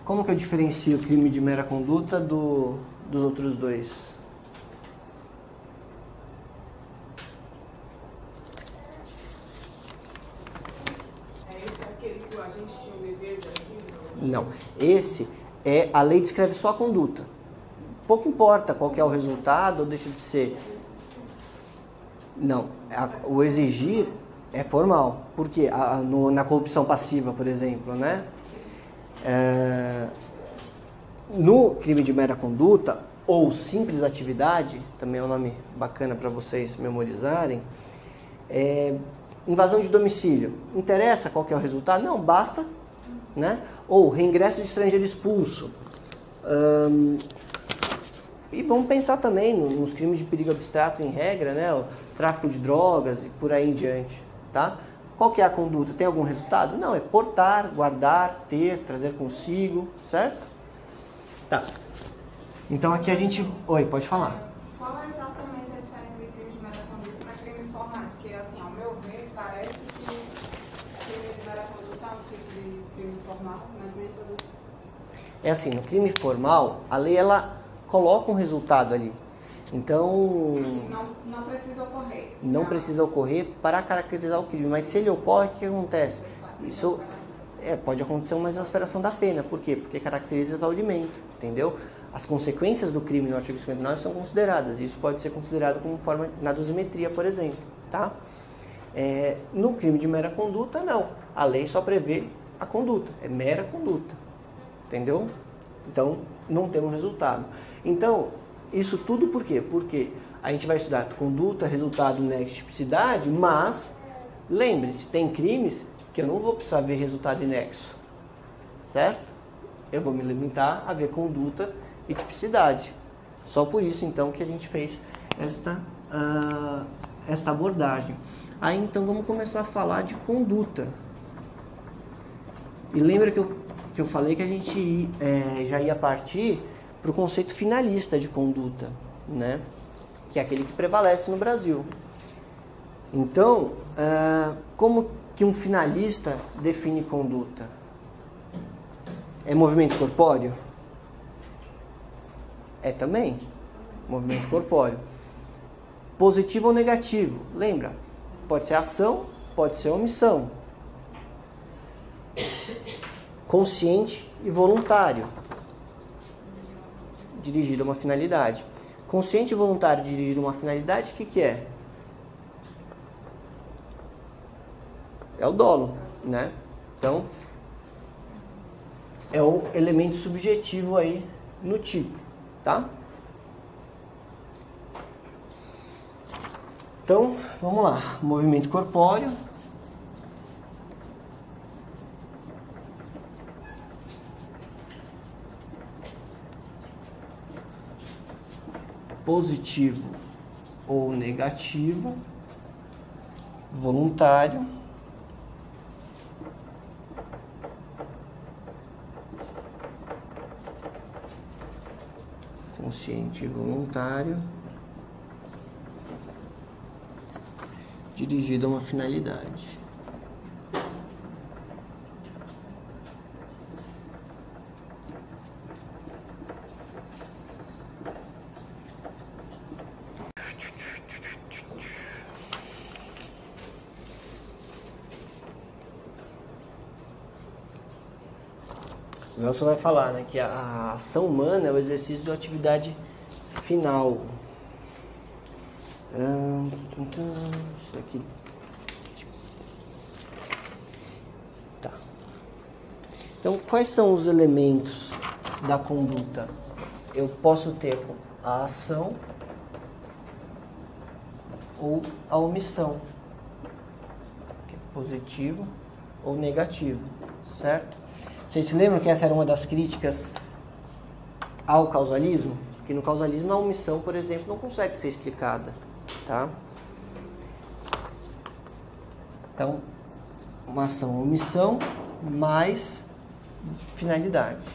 Como que eu diferencio o crime de mera conduta dos outros dois? Esse é aquele que a gente tinha o dever de agir? Não, esse a lei descreve só a conduta. Pouco importa qual que é o resultado ou deixa de ser. Não, o exigir é formal. Por quê? Na corrupção passiva, por exemplo, né? No crime de mera conduta ou simples atividade, também é um nome bacana para vocês memorizarem, invasão de domicílio. Interessa qual que é o resultado? Não, basta, né? Ou reingresso de estrangeiro expulso. E vamos pensar também nos crimes de perigo abstrato em regra, né? O tráfico de drogas e por aí em diante, tá? Qual que é a conduta? Tem algum resultado? Não, é portar, guardar, ter, trazer consigo, certo? Tá. Então aqui a gente... Oi, pode falar. Qual é exatamente a diferença de crimes de mera conduta para crimes formais? Porque, assim, ao meu ver, parece que crime de mera conduta é um tipo de crime formal, mas nem todo. É assim, no crime formal, a lei, ela coloca um resultado ali. Então... Não precisa ocorrer. Não precisa ocorrer para caracterizar o crime. Mas se ele ocorre, o que acontece? Isso pode acontecer uma exasperação da pena. Por quê? Porque caracteriza exaurimento, entendeu? As consequências do crime no artigo 59 são consideradas. E isso pode ser considerado como forma na dosimetria, por exemplo, tá? No crime de mera conduta, não. A lei só prevê a conduta. É mera conduta, entendeu? Então, não temos resultado. Então, isso tudo por quê? Porque a gente vai estudar conduta, resultado, nexo, tipicidade, mas lembre-se, tem crimes que eu não vou precisar ver resultado e nexo, certo? Eu vou me limitar a ver conduta e tipicidade. Só por isso, então, que a gente fez esta abordagem. Aí, então, vamos começar a falar de conduta. E lembra que eu falei que a gente já ia partir para o conceito finalista de conduta, né? Que é aquele que prevalece no Brasil. Então, como que um finalista define conduta? É movimento corpóreo? É também movimento corpóreo. Positivo ou negativo? Lembra? Pode ser ação, pode ser omissão. Consciente e voluntário, dirigido a uma finalidade. Consciente e voluntário dirigido a uma finalidade, o que é? É o dolo, né? Então, é o elemento subjetivo aí no tipo, tá? Então, vamos lá. Movimento corpóreo. Positivo ou negativo, voluntário, consciente e voluntário, dirigido a uma finalidade. O Nelson vai falar, né, que a ação humana é o exercício de uma atividade final. Isso aqui. Tá. Então, quais são os elementos da conduta? Eu posso ter a ação ou a omissão, que é positivo ou negativo, certo? Vocês se lembram que essa era uma das críticas ao causalismo? Que no causalismo a omissão, por exemplo, não consegue ser explicada, tá? Então, uma ação, omissão, mais finalidade.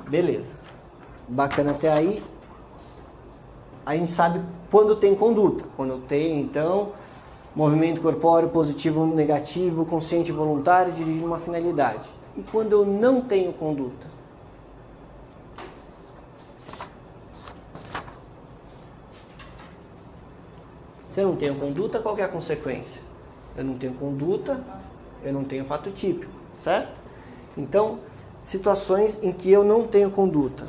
Beleza. Bacana até aí. A gente sabe quando tem conduta. Quando tem, então, movimento corpóreo positivo ou negativo, consciente e voluntário, dirigindo uma finalidade. E quando eu não tenho conduta? Se eu não tenho conduta, qual que é a consequência? Eu não tenho conduta, eu não tenho fato típico, certo? Então, situações em que eu não tenho conduta.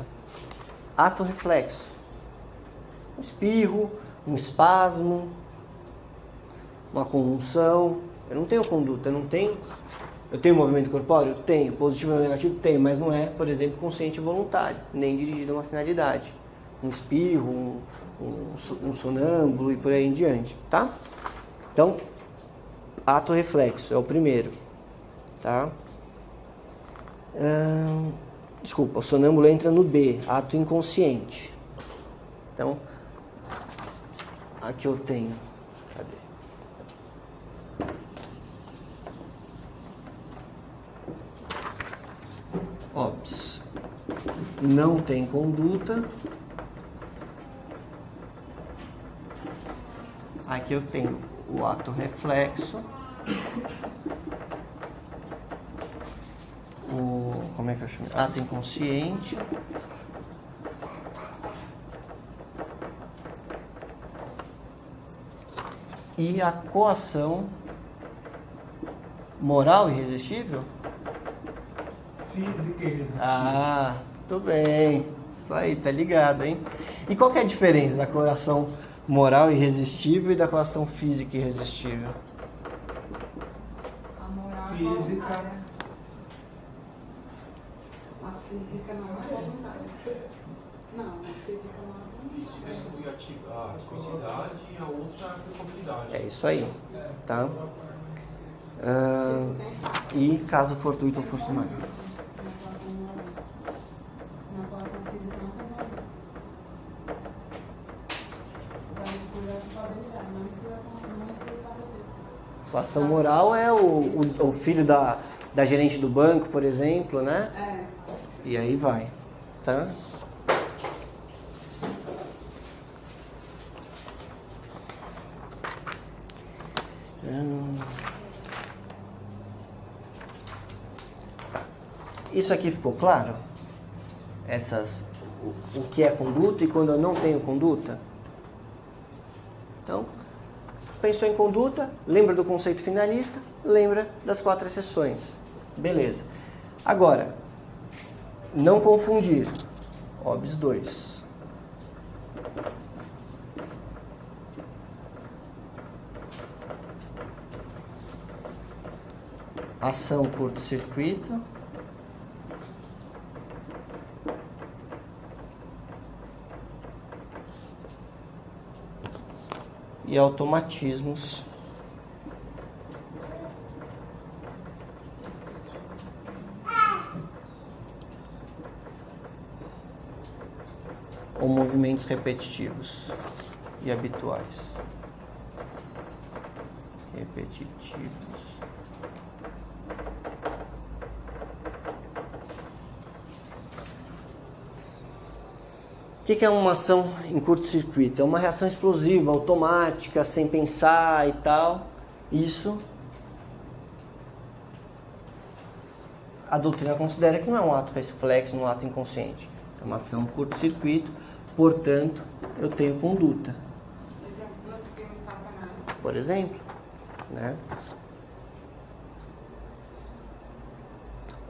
Ato reflexo. Um espirro, um espasmo, uma convulsão. Eu não tenho conduta, eu tenho movimento corpóreo? Tenho. Positivo ou negativo? Tenho, mas não é, por exemplo, consciente e voluntário, nem dirigido a uma finalidade. Um espirro, um sonâmbulo e por aí em diante, tá? Então, ato reflexo é o primeiro, tá? Desculpa, o sonâmbulo entra no B, ato inconsciente. Então, aqui eu tenho, cadê? Ops, não tem conduta. Aqui eu tenho o ato reflexo. Como é que eu chamo? Ato inconsciente. E a coação moral irresistível? Física irresistível. Ah, tudo bem. Isso aí, tá ligado, hein? E qual que é a diferença da coação moral irresistível e da coação física irresistível? A moral é Física. voluntária. A física não é voluntária. Não, a física não é voluntária. Física exclui a atividade e a outra a culpabilidade. É isso aí, tá? E caso fortuito ou força maior. Na coação física não tem valor. Vai excluir a culpabilidade, não exclui a culpabilidade. Coação moral é o filho da gerente do banco, por exemplo, né? É. E aí vai, tá? Isso aqui ficou claro? O que é conduta e quando eu não tenho conduta? Então, pensou em conduta, lembra do conceito finalista, lembra das 4 exceções. Beleza. Agora, não confundir. OBS 2. Ação curto-circuito. E automatismos. Ou movimentos repetitivos e habituais. Repetitivos. O que é uma ação em curto-circuito? É uma reação explosiva, automática, sem pensar e tal. Isso a doutrina considera que não é um ato reflexo, um ato inconsciente. É uma ação curto-circuito, portanto, eu tenho conduta. Exemplo, nos filmes estacionários. Por exemplo, né?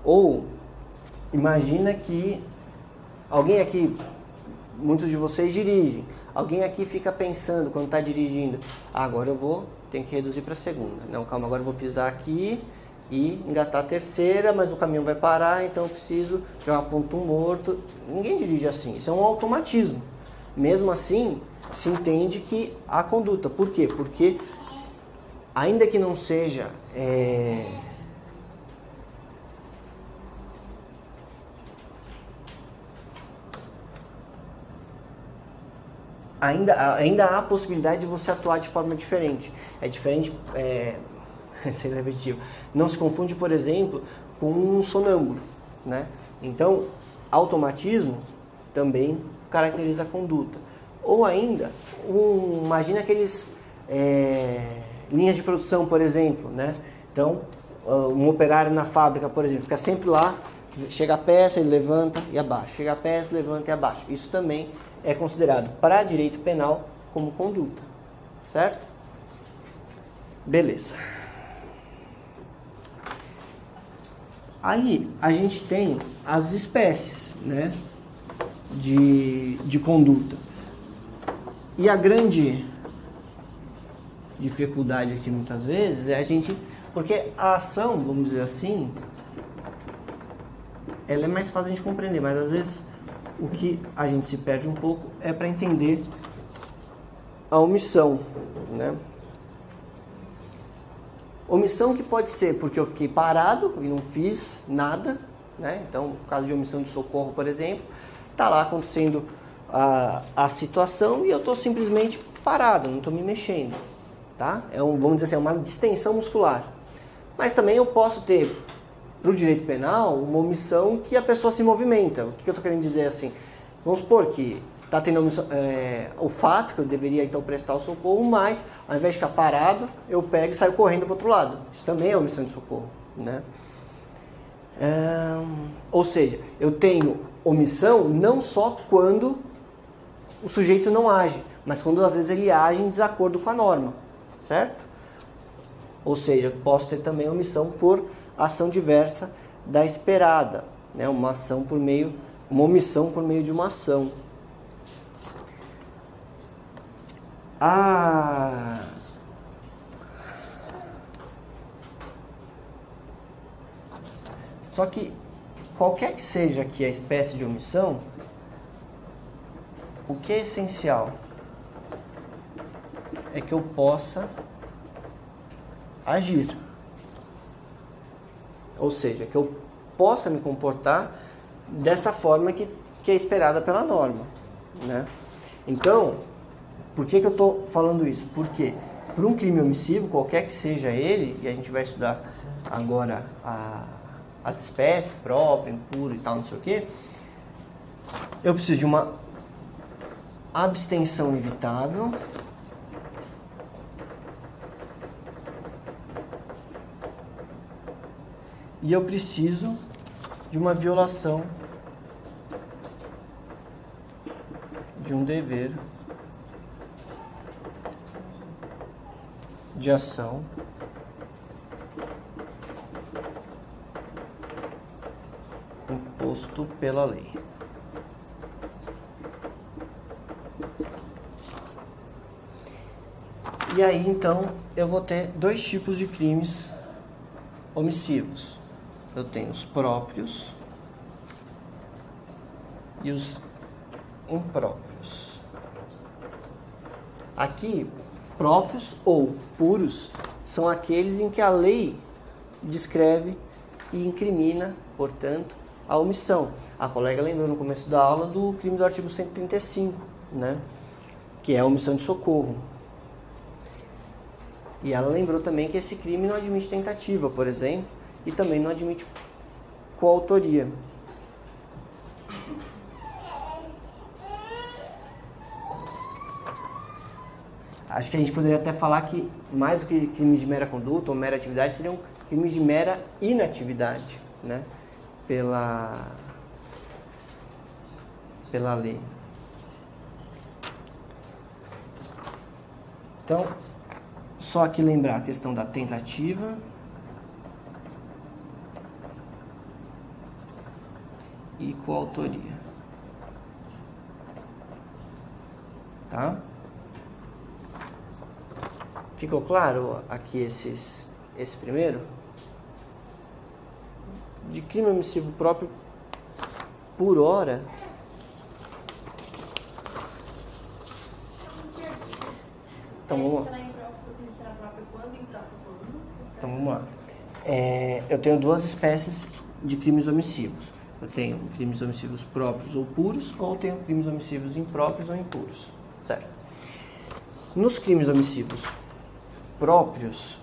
Ou imagina que Alguém aqui, muitos de vocês dirigem, alguém aqui fica pensando quando está dirigindo, agora eu tenho que reduzir para a segunda. Não, calma, agora eu vou pisar aqui e engatar a terceira, mas o caminhão vai parar, então eu preciso jogar ponto morto. Ninguém dirige assim, isso é um automatismo. Mesmo assim, se entende que há conduta. Por quê? Porque, ainda que não seja... Ainda há a possibilidade de você atuar de forma diferente. É diferente, sem repetitivo. Não se confunde, por exemplo, com um sonâmbulo, né? Então, automatismo também caracteriza a conduta. Ou ainda, imagina aqueles linhas de produção, por exemplo, né? Então, um operário na fábrica, por exemplo, fica sempre lá, chega a peça, ele levanta e abaixa, chega a peça, levanta e abaixa. Isso também é considerado para direito penal como conduta, certo? Beleza. Aí a gente tem as espécies, né, de conduta. E a grande dificuldade aqui muitas vezes é porque a ação, vamos dizer assim, ela é mais fácil de a gente compreender, mas às vezes o que a gente se perde um pouco é para entender a omissão, né? Omissão que pode ser porque eu fiquei parado e não fiz nada, né? Então, no caso de omissão de socorro, por exemplo, está lá acontecendo a situação e eu estou simplesmente parado, não estou me mexendo, tá? Vamos dizer assim, uma distensão muscular. Mas também eu posso ter, para o direito penal, uma omissão que a pessoa se movimenta. O que eu estou querendo dizer assim? Vamos supor que está tendo o fato que eu deveria então prestar o socorro, mas ao invés de ficar parado, eu pego e saio correndo para o outro lado. Isso também é omissão de socorro, né? Ou seja, eu tenho omissão não só quando o sujeito não age, mas quando às vezes ele age em desacordo com a norma, certo? Ou seja, eu posso ter também omissão por ação diversa da esperada, né? Uma omissão por meio de uma ação. Só que qualquer que seja aqui a espécie de omissão, o que é essencial é que eu possa agir. Ou seja, que eu possa me comportar dessa forma que é esperada pela norma, né? Então, por que eu estou falando isso? Porque por um crime omissivo, qualquer que seja ele, e a gente vai estudar agora as espécies, próprio, impuro e tal, não sei o quê, eu preciso de uma abstenção evitável, e eu preciso de uma violação de um dever de ação imposto pela lei. E aí, então, eu vou ter dois tipos de crimes omissivos. Eu tenho os próprios e os impróprios. Aqui, próprios ou puros são aqueles em que a lei descreve e incrimina, portanto, a omissão. A colega lembrou no começo da aula do crime do artigo 135, né? Que é a omissão de socorro. E ela lembrou também que esse crime não admite tentativa, por exemplo, e também não admite coautoria. Acho que a gente poderia até falar que mais do que crimes de mera conduta ou mera atividade, seriam crimes de mera inatividade, né? Pela lei. Então, só aqui lembrar a questão da tentativa. E coautoria. tá? Ficou claro aqui esse primeiro? De crime omissivo próprio por hora. Então vamos lá. Então vamos lá. Eu tenho duas espécies de crimes omissivos. Eu tenho crimes omissivos próprios ou puros, ou tenho crimes omissivos impróprios ou impuros, certo? Nos crimes omissivos próprios,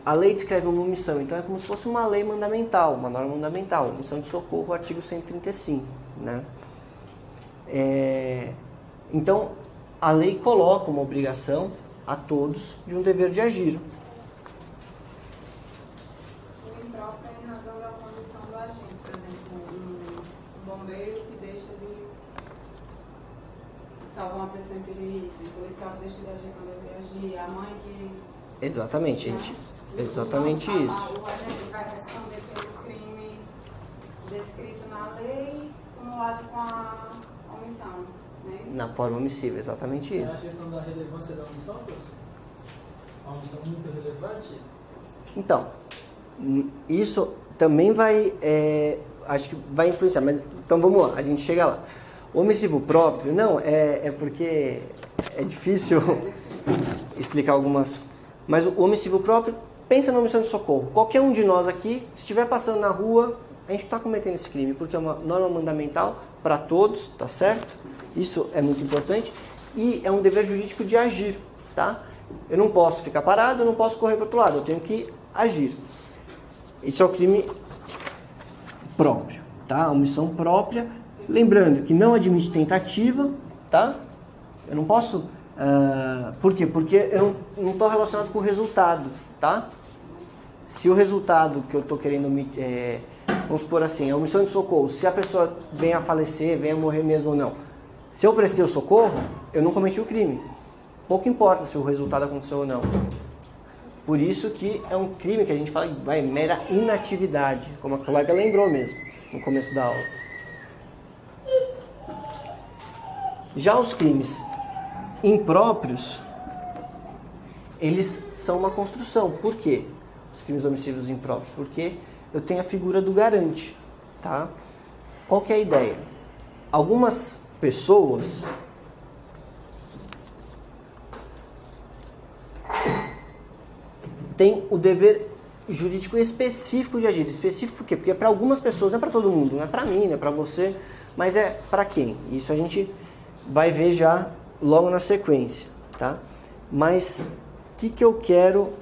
a lei descreve uma omissão, então é como se fosse uma lei mandamental, uma norma mandamental, omissão de socorro, artigo 135, né? Então, a lei coloca uma obrigação a todos de um dever de agir. O impróprio é em razão da condição do agente, por exemplo, um bombeiro que deixa de salvar uma pessoa em perigo, o policial que deixa de agir quando deve agir, a mãe que... Exatamente, gente. Exatamente isso. O agente vai responder pelo crime descrito na lei, acumulado com a omissão, não é isso? Na forma omissiva, exatamente É a isso. questão da relevância da omissão, professor? Uma omissão muito relevante? Então, isso também vai, acho que vai influenciar, mas então vamos lá, a gente chega lá. O omissivo próprio, não, é porque é difícil explicar algumas, mas o omissivo próprio, pensa na omissão de socorro. Qualquer um de nós aqui, se estiver passando na rua, a gente está cometendo esse crime, porque é uma norma mandamental para todos, tá certo? Isso é muito importante e é um dever jurídico de agir, tá? Eu não posso ficar parado, eu não posso correr para o outro lado, eu tenho que agir. Isso é o crime próprio, tá? A omissão própria. Lembrando que não admite tentativa, tá? Eu não posso... por quê? Porque eu não estou relacionado com o resultado, tá? Se o resultado que eu estou querendo... vamos supor assim, a omissão de socorro, se a pessoa venha a falecer, venha a morrer mesmo ou não. Se eu prestei o socorro, eu não cometi o crime. Pouco importa se o resultado aconteceu ou não. Por isso que é um crime que a gente fala que vai mera inatividade, como a colega lembrou mesmo, no começo da aula. Já os crimes impróprios, eles são uma construção. Por quê? Os crimes omissivos impróprios? Porque eu tenho a figura do garante, tá? Qual que é a ideia? Algumas pessoas têm o dever jurídico específico de agir. Específico por quê? Porque é para algumas pessoas, não é para todo mundo, não é para mim, não é para você, mas é para quem? Isso a gente vai ver já logo na sequência, tá? Mas o que eu quero...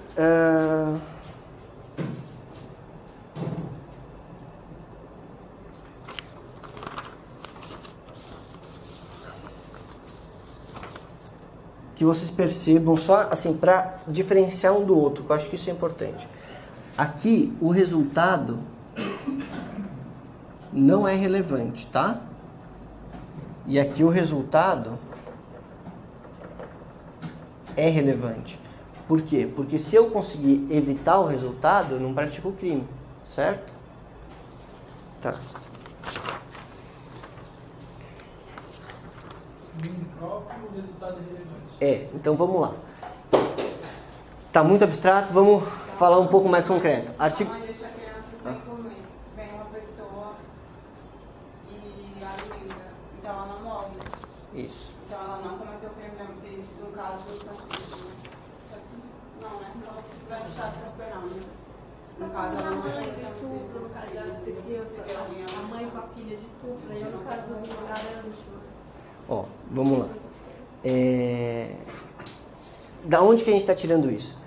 que vocês percebam, só assim, para diferenciar um do outro, que eu acho que isso é importante. Aqui, o resultado não é relevante, tá? E aqui o resultado é relevante. Por quê? Porque se eu conseguir evitar o resultado, eu não pratico o crime, certo? Tá. No próprio, o resultado é relevante. Então vamos lá. Tá muito abstrato, vamos falar um pouco mais concreto. Artigo... A mãe deixa a criança sem comer. Vem uma pessoa e alimenta. Então ela não morre. Isso. Então ela não cometeu o crime no caso do Francisco. Não, né? Só se vai deixar atropelando. No caso, ela não mãe de estupro, no caso da criança, a mãe com a filha de estupro, aí no caso do garante. Ó, vamos lá. Da onde que a gente está tirando isso?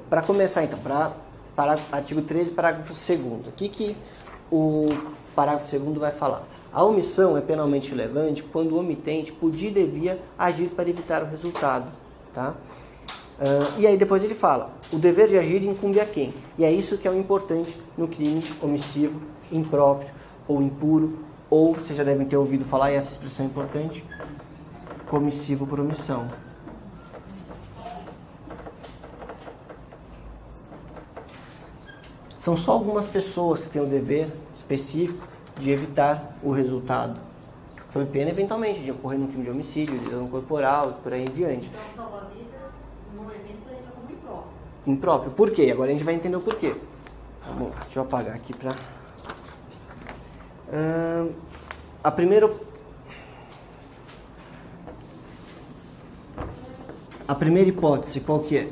Para começar, então, para artigo 13, parágrafo 2º. O que o parágrafo 2º vai falar? A omissão é penalmente relevante quando o omitente podia e devia agir para evitar o resultado, tá? E aí depois ele fala, o dever de agir incumbe a quem? E é isso que é o importante no crime omissivo, impróprio ou impuro, ou, vocês já devem ter ouvido falar, e essa expressão é importante, comissivo por omissão. São só algumas pessoas que têm o dever específico de evitar o resultado, Sob pena, eventualmente, de ocorrer um crime de homicídio, de dano corporal, por aí em diante. Então, salva-vidas, no exemplo, ele entra como impróprio. Impróprio. Por quê? Agora a gente vai entender o porquê. Vamos lá, deixa eu apagar aqui para... A primeira hipótese, qual que é?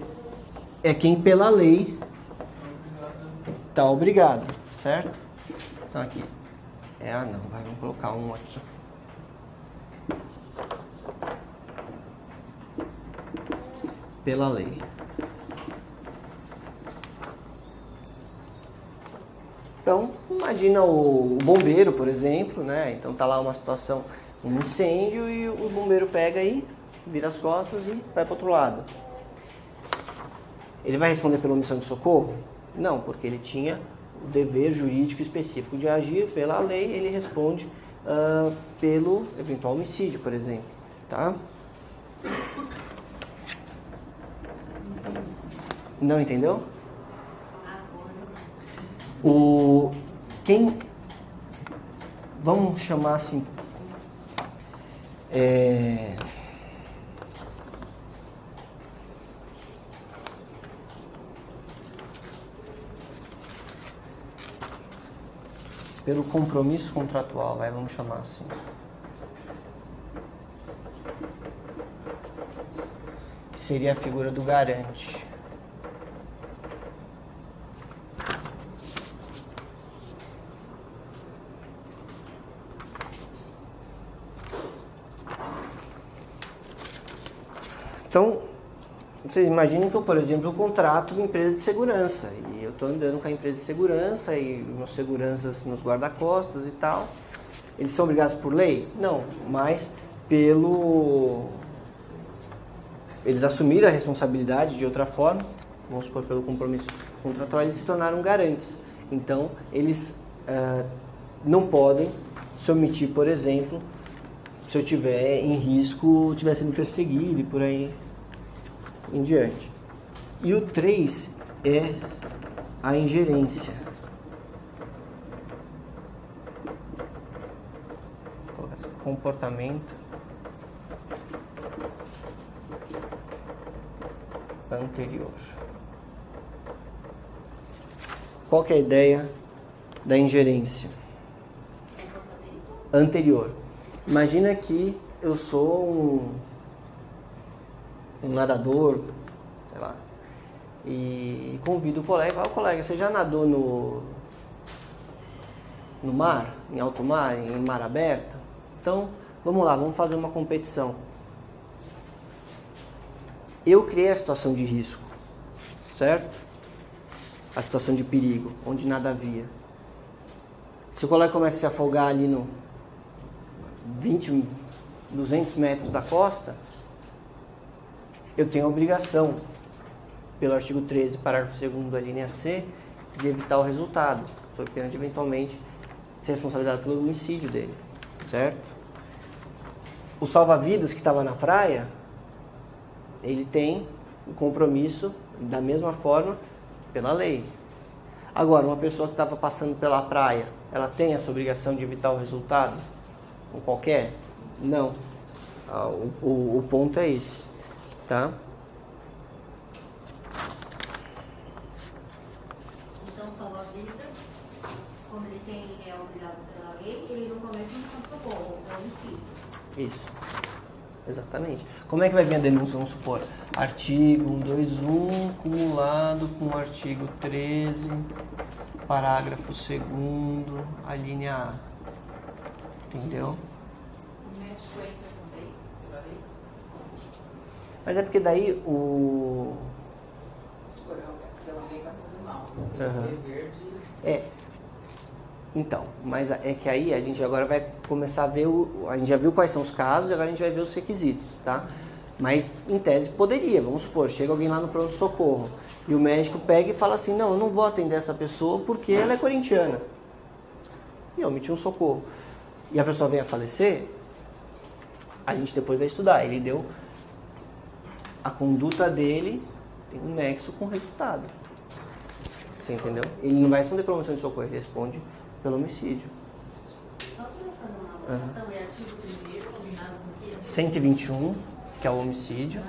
É quem pela lei está obrigado, certo? Então aqui. Não, vamos colocar um aqui. Pela lei. Então, imagina o bombeiro, por exemplo, né? Então tá lá uma situação, um incêndio e o bombeiro pega aí, vira as costas e vai para outro lado. Ele vai responder pela omissão de socorro? Não, porque ele tinha o dever jurídico específico de agir pela lei, ele responde pelo eventual homicídio, por exemplo, tá? Não entendeu? Vamos chamar assim, pelo compromisso contratual, vamos chamar assim. Que seria a figura do garante. Então, vocês imaginem que eu, por exemplo, contrato uma empresa de segurança e eu estou andando com a empresa de segurança e meus seguranças nos guarda-costas e tal. Eles são obrigados por lei? Não, mas eles assumiram a responsabilidade de outra forma, vamos supor, pelo compromisso contratual, eles se tornaram garantes. Então, eles não podem se omitir, por exemplo, se eu estiver em risco, estiver sendo perseguido e por aí em diante. E o 3 é a ingerência. Comportamento anterior. Qual que é a ideia da ingerência? Anterior. Imagina que eu sou um nadador, sei lá, e convido o colega, falo, colega, você já nadou no mar, em alto mar, em mar aberto? Então, vamos lá, vamos fazer uma competição. Eu criei a situação de risco, certo? A situação de perigo, onde nada havia. Se o colega começa a se afogar ali no 200 metros da costa, eu tenho a obrigação, pelo artigo 13, parágrafo 2º da linha C, de evitar o resultado, sob pena de eventualmente ser responsabilizado pelo homicídio dele, certo? O salva-vidas que estava na praia, ele tem o compromisso da mesma forma pela lei. Agora, uma pessoa que estava passando pela praia, ela tem essa obrigação de evitar o resultado? Com qualquer? Não. O ponto é esse, tá? Então, salva-vidas, como ele é obrigado pela lei, ele não comete omissão de socorro, é homicídio. Isso. Exatamente. Como é que vai vir a denúncia? Vamos supor, artigo 121, cumulado com o artigo 13, parágrafo 2º, a linha A. Entendeu? O médico entra também, pela lei. Mas é porque daí o... Pela lei passando mal. Uhum. Dever de... Então, mas é que aí a gente agora vai começar a ver a gente já viu quais são os casos e agora a gente vai ver os requisitos, tá? Mas, em tese, poderia. Vamos supor, chega alguém lá no pronto-socorro e o médico pega e fala assim, não, eu não vou atender essa pessoa porque ela é corintiana. E omitiu um socorro. E a pessoa vem a falecer, a gente depois vai estudar. Ele deu... A conduta dele tem um nexo com o resultado. Você entendeu? Ele não vai responder pela omissão de socorro, ele responde pelo homicídio. Só para fazer uma Então, é artigo 1º, combinado com o quê? 121, que é o homicídio,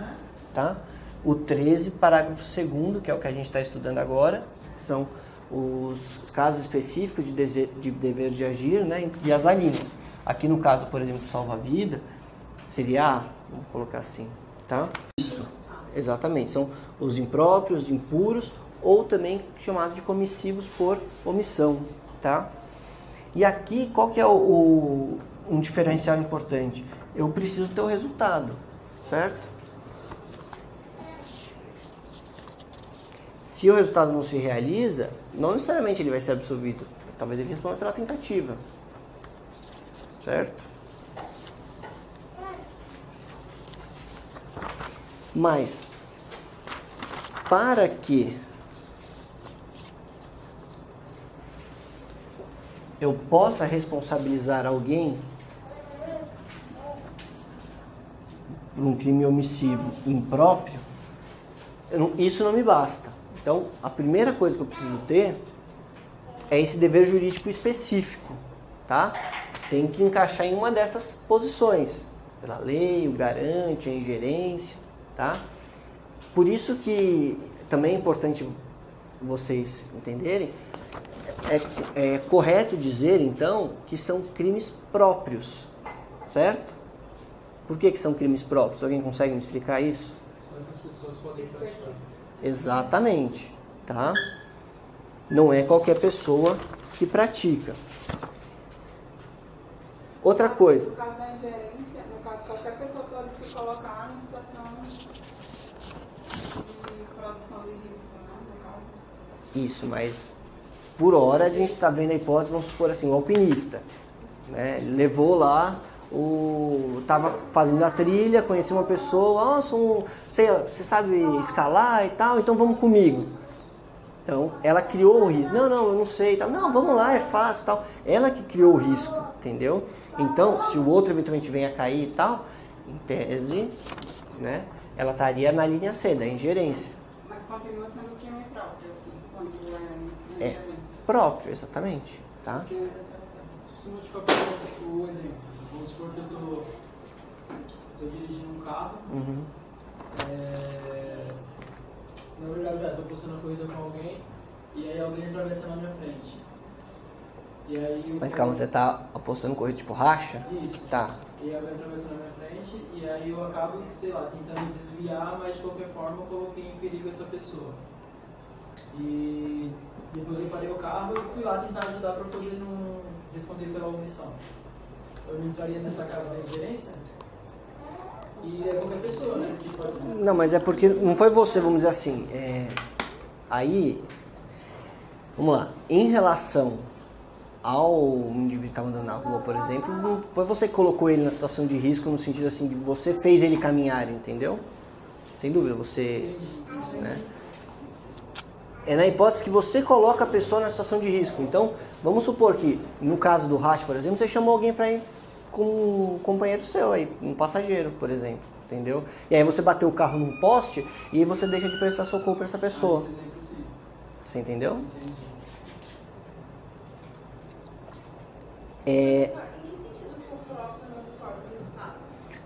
tá? O 13, parágrafo 2º, que é o que a gente está estudando agora, que são os casos específicos de dever de agir, né? E as alíneas. Aqui no caso, por exemplo, salva-vida, seria A, vamos colocar assim, tá? Isso, exatamente. São os impróprios, impuros, ou também chamados de comissivos por omissão, tá? E aqui, qual que é um diferencial importante? Eu preciso ter o resultado, certo? Se o resultado não se realiza, não necessariamente ele vai ser absolvido. Talvez ele responda pela tentativa, certo? Mas, para que eu possa responsabilizar alguém por um crime omissivo impróprio, isso não me basta. Então, a primeira coisa que eu preciso ter é esse dever jurídico específico, tá? Tem que encaixar em uma dessas posições, pela lei, o garante, a ingerência, tá? Por isso que também é importante vocês entenderem, é correto dizer, então, que são crimes próprios, certo? Por que são crimes próprios? Alguém consegue me explicar isso? Só essas pessoas podem praticar. Exatamente, tá? Não é qualquer pessoa que pratica. Outra coisa. No caso da ingerência, no caso, qualquer pessoa pode se colocar em situação de produção de risco, né? No caso. Isso, mas por hora a gente está vendo a hipótese, vamos supor assim, o alpinista, né? Ele levou lá, tava fazendo a trilha, conheceu uma pessoa, você sabe escalar e tal, então vamos comigo. Então, ela criou o risco. Não, eu não sei. Tal. Não, vamos lá, é fácil tal. Ela que criou o risco, entendeu? Então, se o outro eventualmente venha a cair e tal, em tese, né, ela estaria na linha C, da ingerência. Mas continua sendo crime próprio, assim, quando é É próprio, exatamente, tá? Porque, se modificar o exemplo, vamos supor que eu tô dirigindo um carro, na verdade, estou postando a corrida com alguém e aí alguém atravessa na minha frente. E aí Mas calma, você tá apostando corrida tipo racha? Isso. Tá. E aí alguém atravessa na minha frente e aí eu acabo, sei lá, tentando desviar, mas de qualquer forma eu coloquei em perigo essa pessoa. E depois eu parei o carro e fui lá tentar ajudar para poder não responder pela omissão. Eu não entraria nessa casa da ingerência? E é qualquer pessoa, né? Que pode... Não, mas é porque não foi você, vamos dizer assim. Aí, vamos lá. Em relação ao indivíduo que estava andando na rua, por exemplo, não foi você que colocou ele na situação de risco no sentido assim de você fez ele caminhar, entendeu? Sem dúvida, você... Né? É na hipótese que você coloca a pessoa na situação de risco. Então, vamos supor que, no caso do racha, por exemplo, você chamou alguém para ir com um companheiro seu aí, um passageiro, por exemplo, entendeu? E aí você bateu o carro num poste e aí você deixa de prestar socorro para essa pessoa. Você entendeu? Entendi.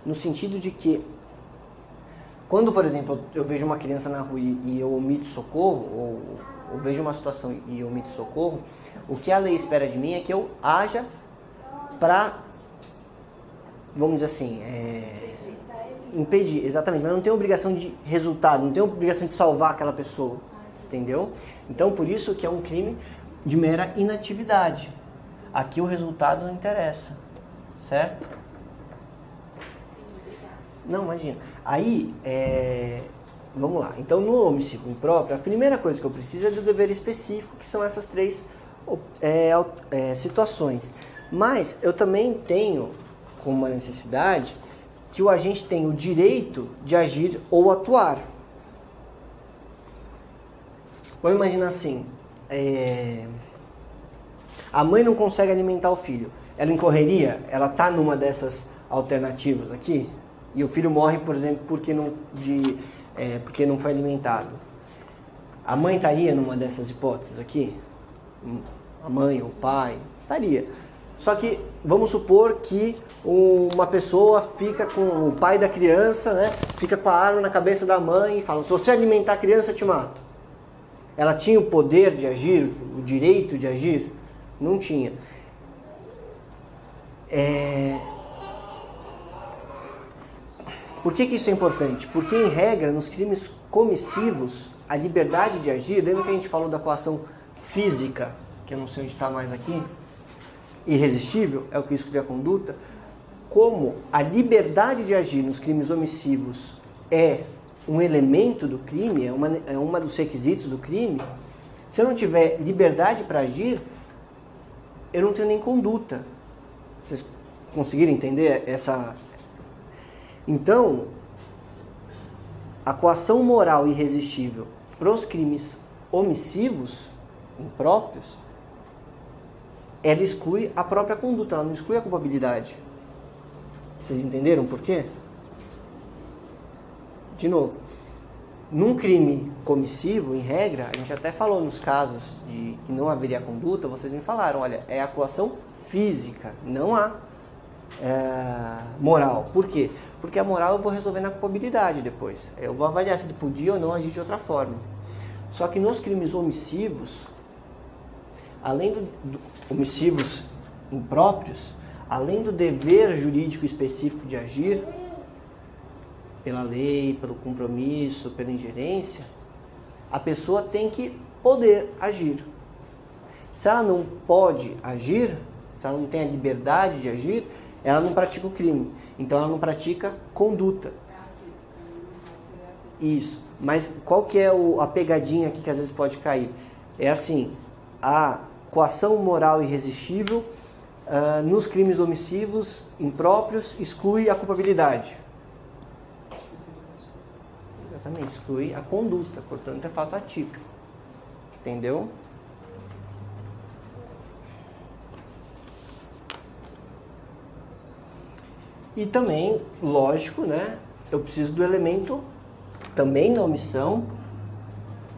No sentido de que quando, por exemplo, eu vejo uma criança na rua e eu omito socorro, ou vejo uma situação e eu omito socorro, o que a lei espera de mim é que eu haja para, vamos dizer assim, impedir, exatamente, mas não tem obrigação de resultado, não tem obrigação de salvar aquela pessoa, entendeu? Então, por isso que é um crime de mera inatividade. Aqui o resultado não interessa, certo? Não, imagina. Aí, vamos lá. Então, no homicídio impróprio, a primeira coisa que eu preciso é do dever específico, que são essas três situações. Mas eu também tenho, como uma necessidade, que o agente tem o direito de agir ou atuar. Vamos imaginar assim, a mãe não consegue alimentar o filho. Ela incorreria? Ela está numa dessas alternativas aqui? E o filho morre, por exemplo, porque não foi alimentado. A mãe estaria numa dessas hipóteses aqui? A mãe ou o pai? Estaria. Só que vamos supor que uma pessoa fica com o pai da criança, né? Fica com a arma na cabeça da mãe e fala: se você alimentar a criança, eu te mato. Ela tinha o poder de agir, o direito de agir? Não tinha. Por que isso é importante? Porque, em regra, nos crimes comissivos, a liberdade de agir, lembra que a gente falou da coação física, que eu não sei onde está mais aqui, irresistível, é o que exclui a conduta. Como a liberdade de agir nos crimes omissivos é um elemento do crime, é uma dos requisitos do crime, se eu não tiver liberdade para agir, eu não tenho nem conduta. Vocês conseguiram entender essa? Então, a coação moral irresistível para os crimes omissivos, impróprios, ela exclui a própria conduta, ela não exclui a culpabilidade. Vocês entenderam por quê? De novo, num crime comissivo, em regra, a gente até falou nos casos de que não haveria conduta, vocês me falaram, olha, é a coação física, não há moral. Por quê? Porque a moral eu vou resolver na culpabilidade depois. Eu vou avaliar se ele podia ou não agir de outra forma. Só que nos crimes omissivos, além do omissivos impróprios, além do dever jurídico específico de agir, pela lei, pelo compromisso, pela ingerência, a pessoa tem que poder agir. Se ela não pode agir, se ela não tem a liberdade de agir, ela não pratica o crime. Então ela não pratica conduta. Isso. Mas qual que é a pegadinha aqui que às vezes pode cair? É assim, a coação moral irresistível nos crimes omissivos impróprios exclui a culpabilidade. Exatamente, exclui a conduta, portanto é fato atípico. Entendeu? E também, lógico, né? Eu preciso do elemento também na omissão.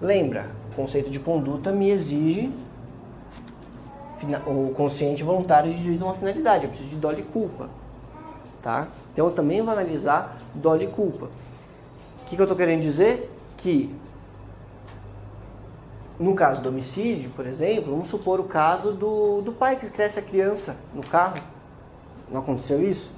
Lembra, o conceito de conduta me exige o consciente e voluntário de uma finalidade. Eu preciso de dolo e culpa, tá? Então eu também vou analisar dolo e culpa. O que eu estou querendo dizer? Que no caso do homicídio, por exemplo, vamos supor o caso do pai que cresce a criança no carro. Não aconteceu isso?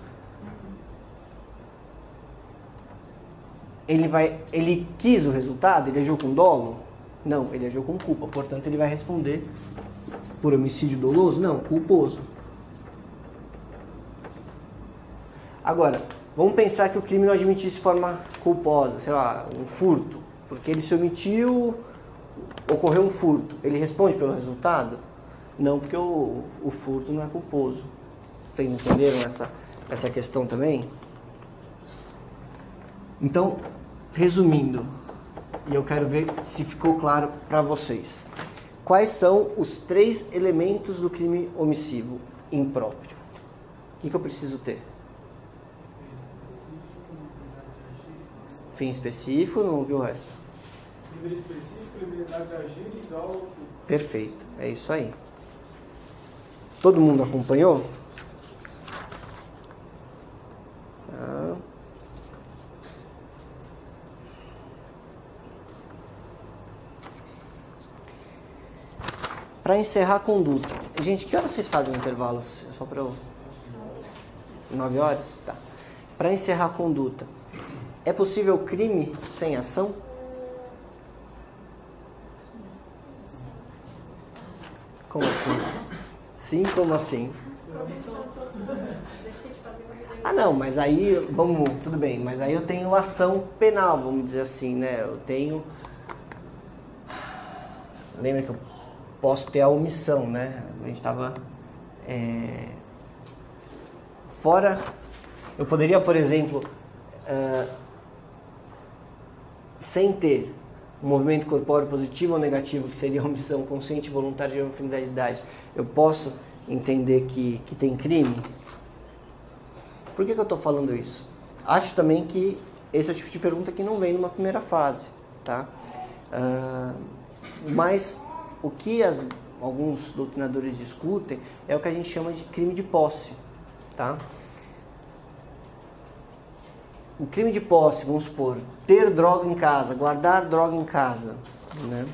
Ele quis o resultado? Ele agiu com dolo? Não, ele agiu com culpa. Portanto, ele vai responder por homicídio doloso? Não, culposo. Agora, vamos pensar que o crime não admitisse forma culposa, sei lá, um furto. Porque ele se omitiu, ocorreu um furto. Ele responde pelo resultado? Não, porque o furto não é culposo. Vocês entenderam essa questão também? Então, resumindo, e eu quero ver se ficou claro para vocês. Quais são os 3 elementos do crime omissivo impróprio? O que eu preciso ter? Fim específico, não ouviu o resto? Dever específico, liberdade de agir e dolo. Perfeito, é isso aí. Todo mundo acompanhou? Para encerrar a conduta. Gente, que horas vocês fazem o intervalo? Só para eu... 9 horas? Tá. Para encerrar a conduta. É possível crime sem ação? Como assim? Sim, como assim? Ah, não, mas aí, vamos, tudo bem, mas aí eu tenho ação penal, vamos dizer assim, né? Eu tenho... Lembra que eu posso ter a omissão, né? A gente estava fora... Eu poderia, por exemplo, sem ter um movimento corpóreo positivo ou negativo, que seria a omissão consciente e voluntária de uma finalidade, eu posso entender que tem crime? Por que eu estou falando isso? Acho também que esse é o tipo de pergunta que não vem numa primeira fase, tá? Mas o que alguns doutrinadores discutem é o que a gente chama de crime de posse, tá? O crime de posse, vamos supor, ter droga em casa, guardar droga em casa, né?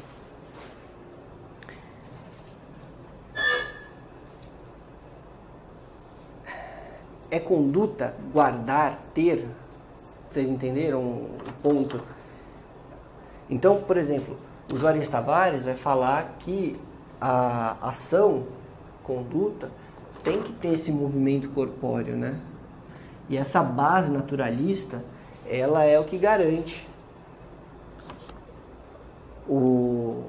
É conduta guardar, ter? Vocês entenderam o ponto? Então, por exemplo, o Juarez Tavares vai falar que a ação, conduta, tem que ter esse movimento corpóreo, né? E essa base naturalista, ela é o que garante um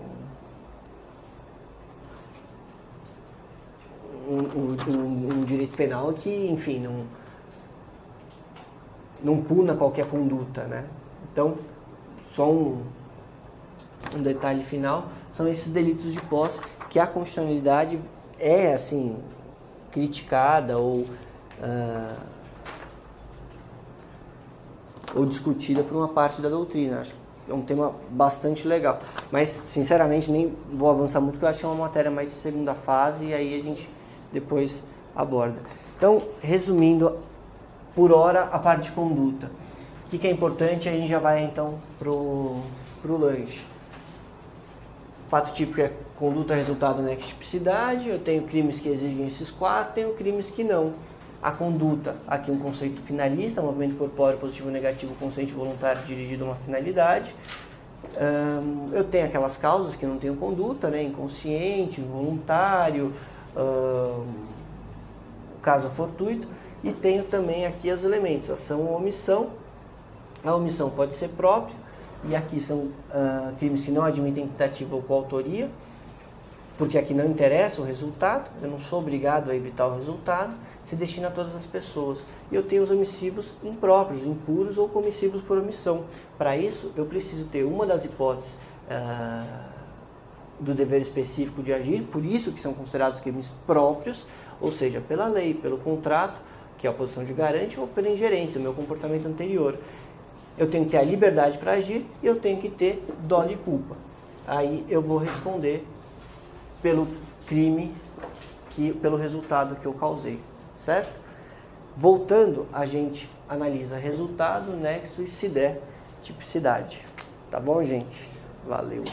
direito penal que, enfim, não puna qualquer conduta, né? Então, só um detalhe final, são esses delitos de posse que a constitucionalidade é, assim, criticada ou discutida por uma parte da doutrina. Acho que é um tema bastante legal. Mas, sinceramente, nem vou avançar muito, porque eu acho que é uma matéria mais de segunda fase, e aí a gente depois aborda. Então, resumindo, por hora, a parte de conduta. O que é importante, a gente já vai, então, pro lanche. Fato típico é conduta resultado na tipicidade. Eu tenho crimes que exigem esses 4, tenho crimes que não. A conduta, aqui um conceito finalista, movimento corpóreo positivo ou negativo, consciente voluntário dirigido a uma finalidade. Eu tenho aquelas causas que não tenho conduta, né? Inconsciente, involuntário, caso fortuito. E tenho também aqui os elementos, ação ou omissão. A omissão pode ser própria, e aqui são crimes que não admitem tentativa ou coautoria, porque aqui não interessa o resultado, eu não sou obrigado a evitar o resultado, se destina a todas as pessoas. E eu tenho os omissivos impróprios, impuros ou comissivos por omissão. Para isso, eu preciso ter uma das hipóteses do dever específico de agir, por isso que são considerados crimes próprios, ou seja, pela lei, pelo contrato, que é a posição de garante, ou pela ingerência, o meu comportamento anterior. Eu tenho que ter a liberdade para agir e eu tenho que ter dolo e culpa. Aí eu vou responder pelo crime, pelo resultado que eu causei, certo? Voltando, a gente analisa resultado, nexo e, se der, tipicidade. Tá bom, gente? Valeu!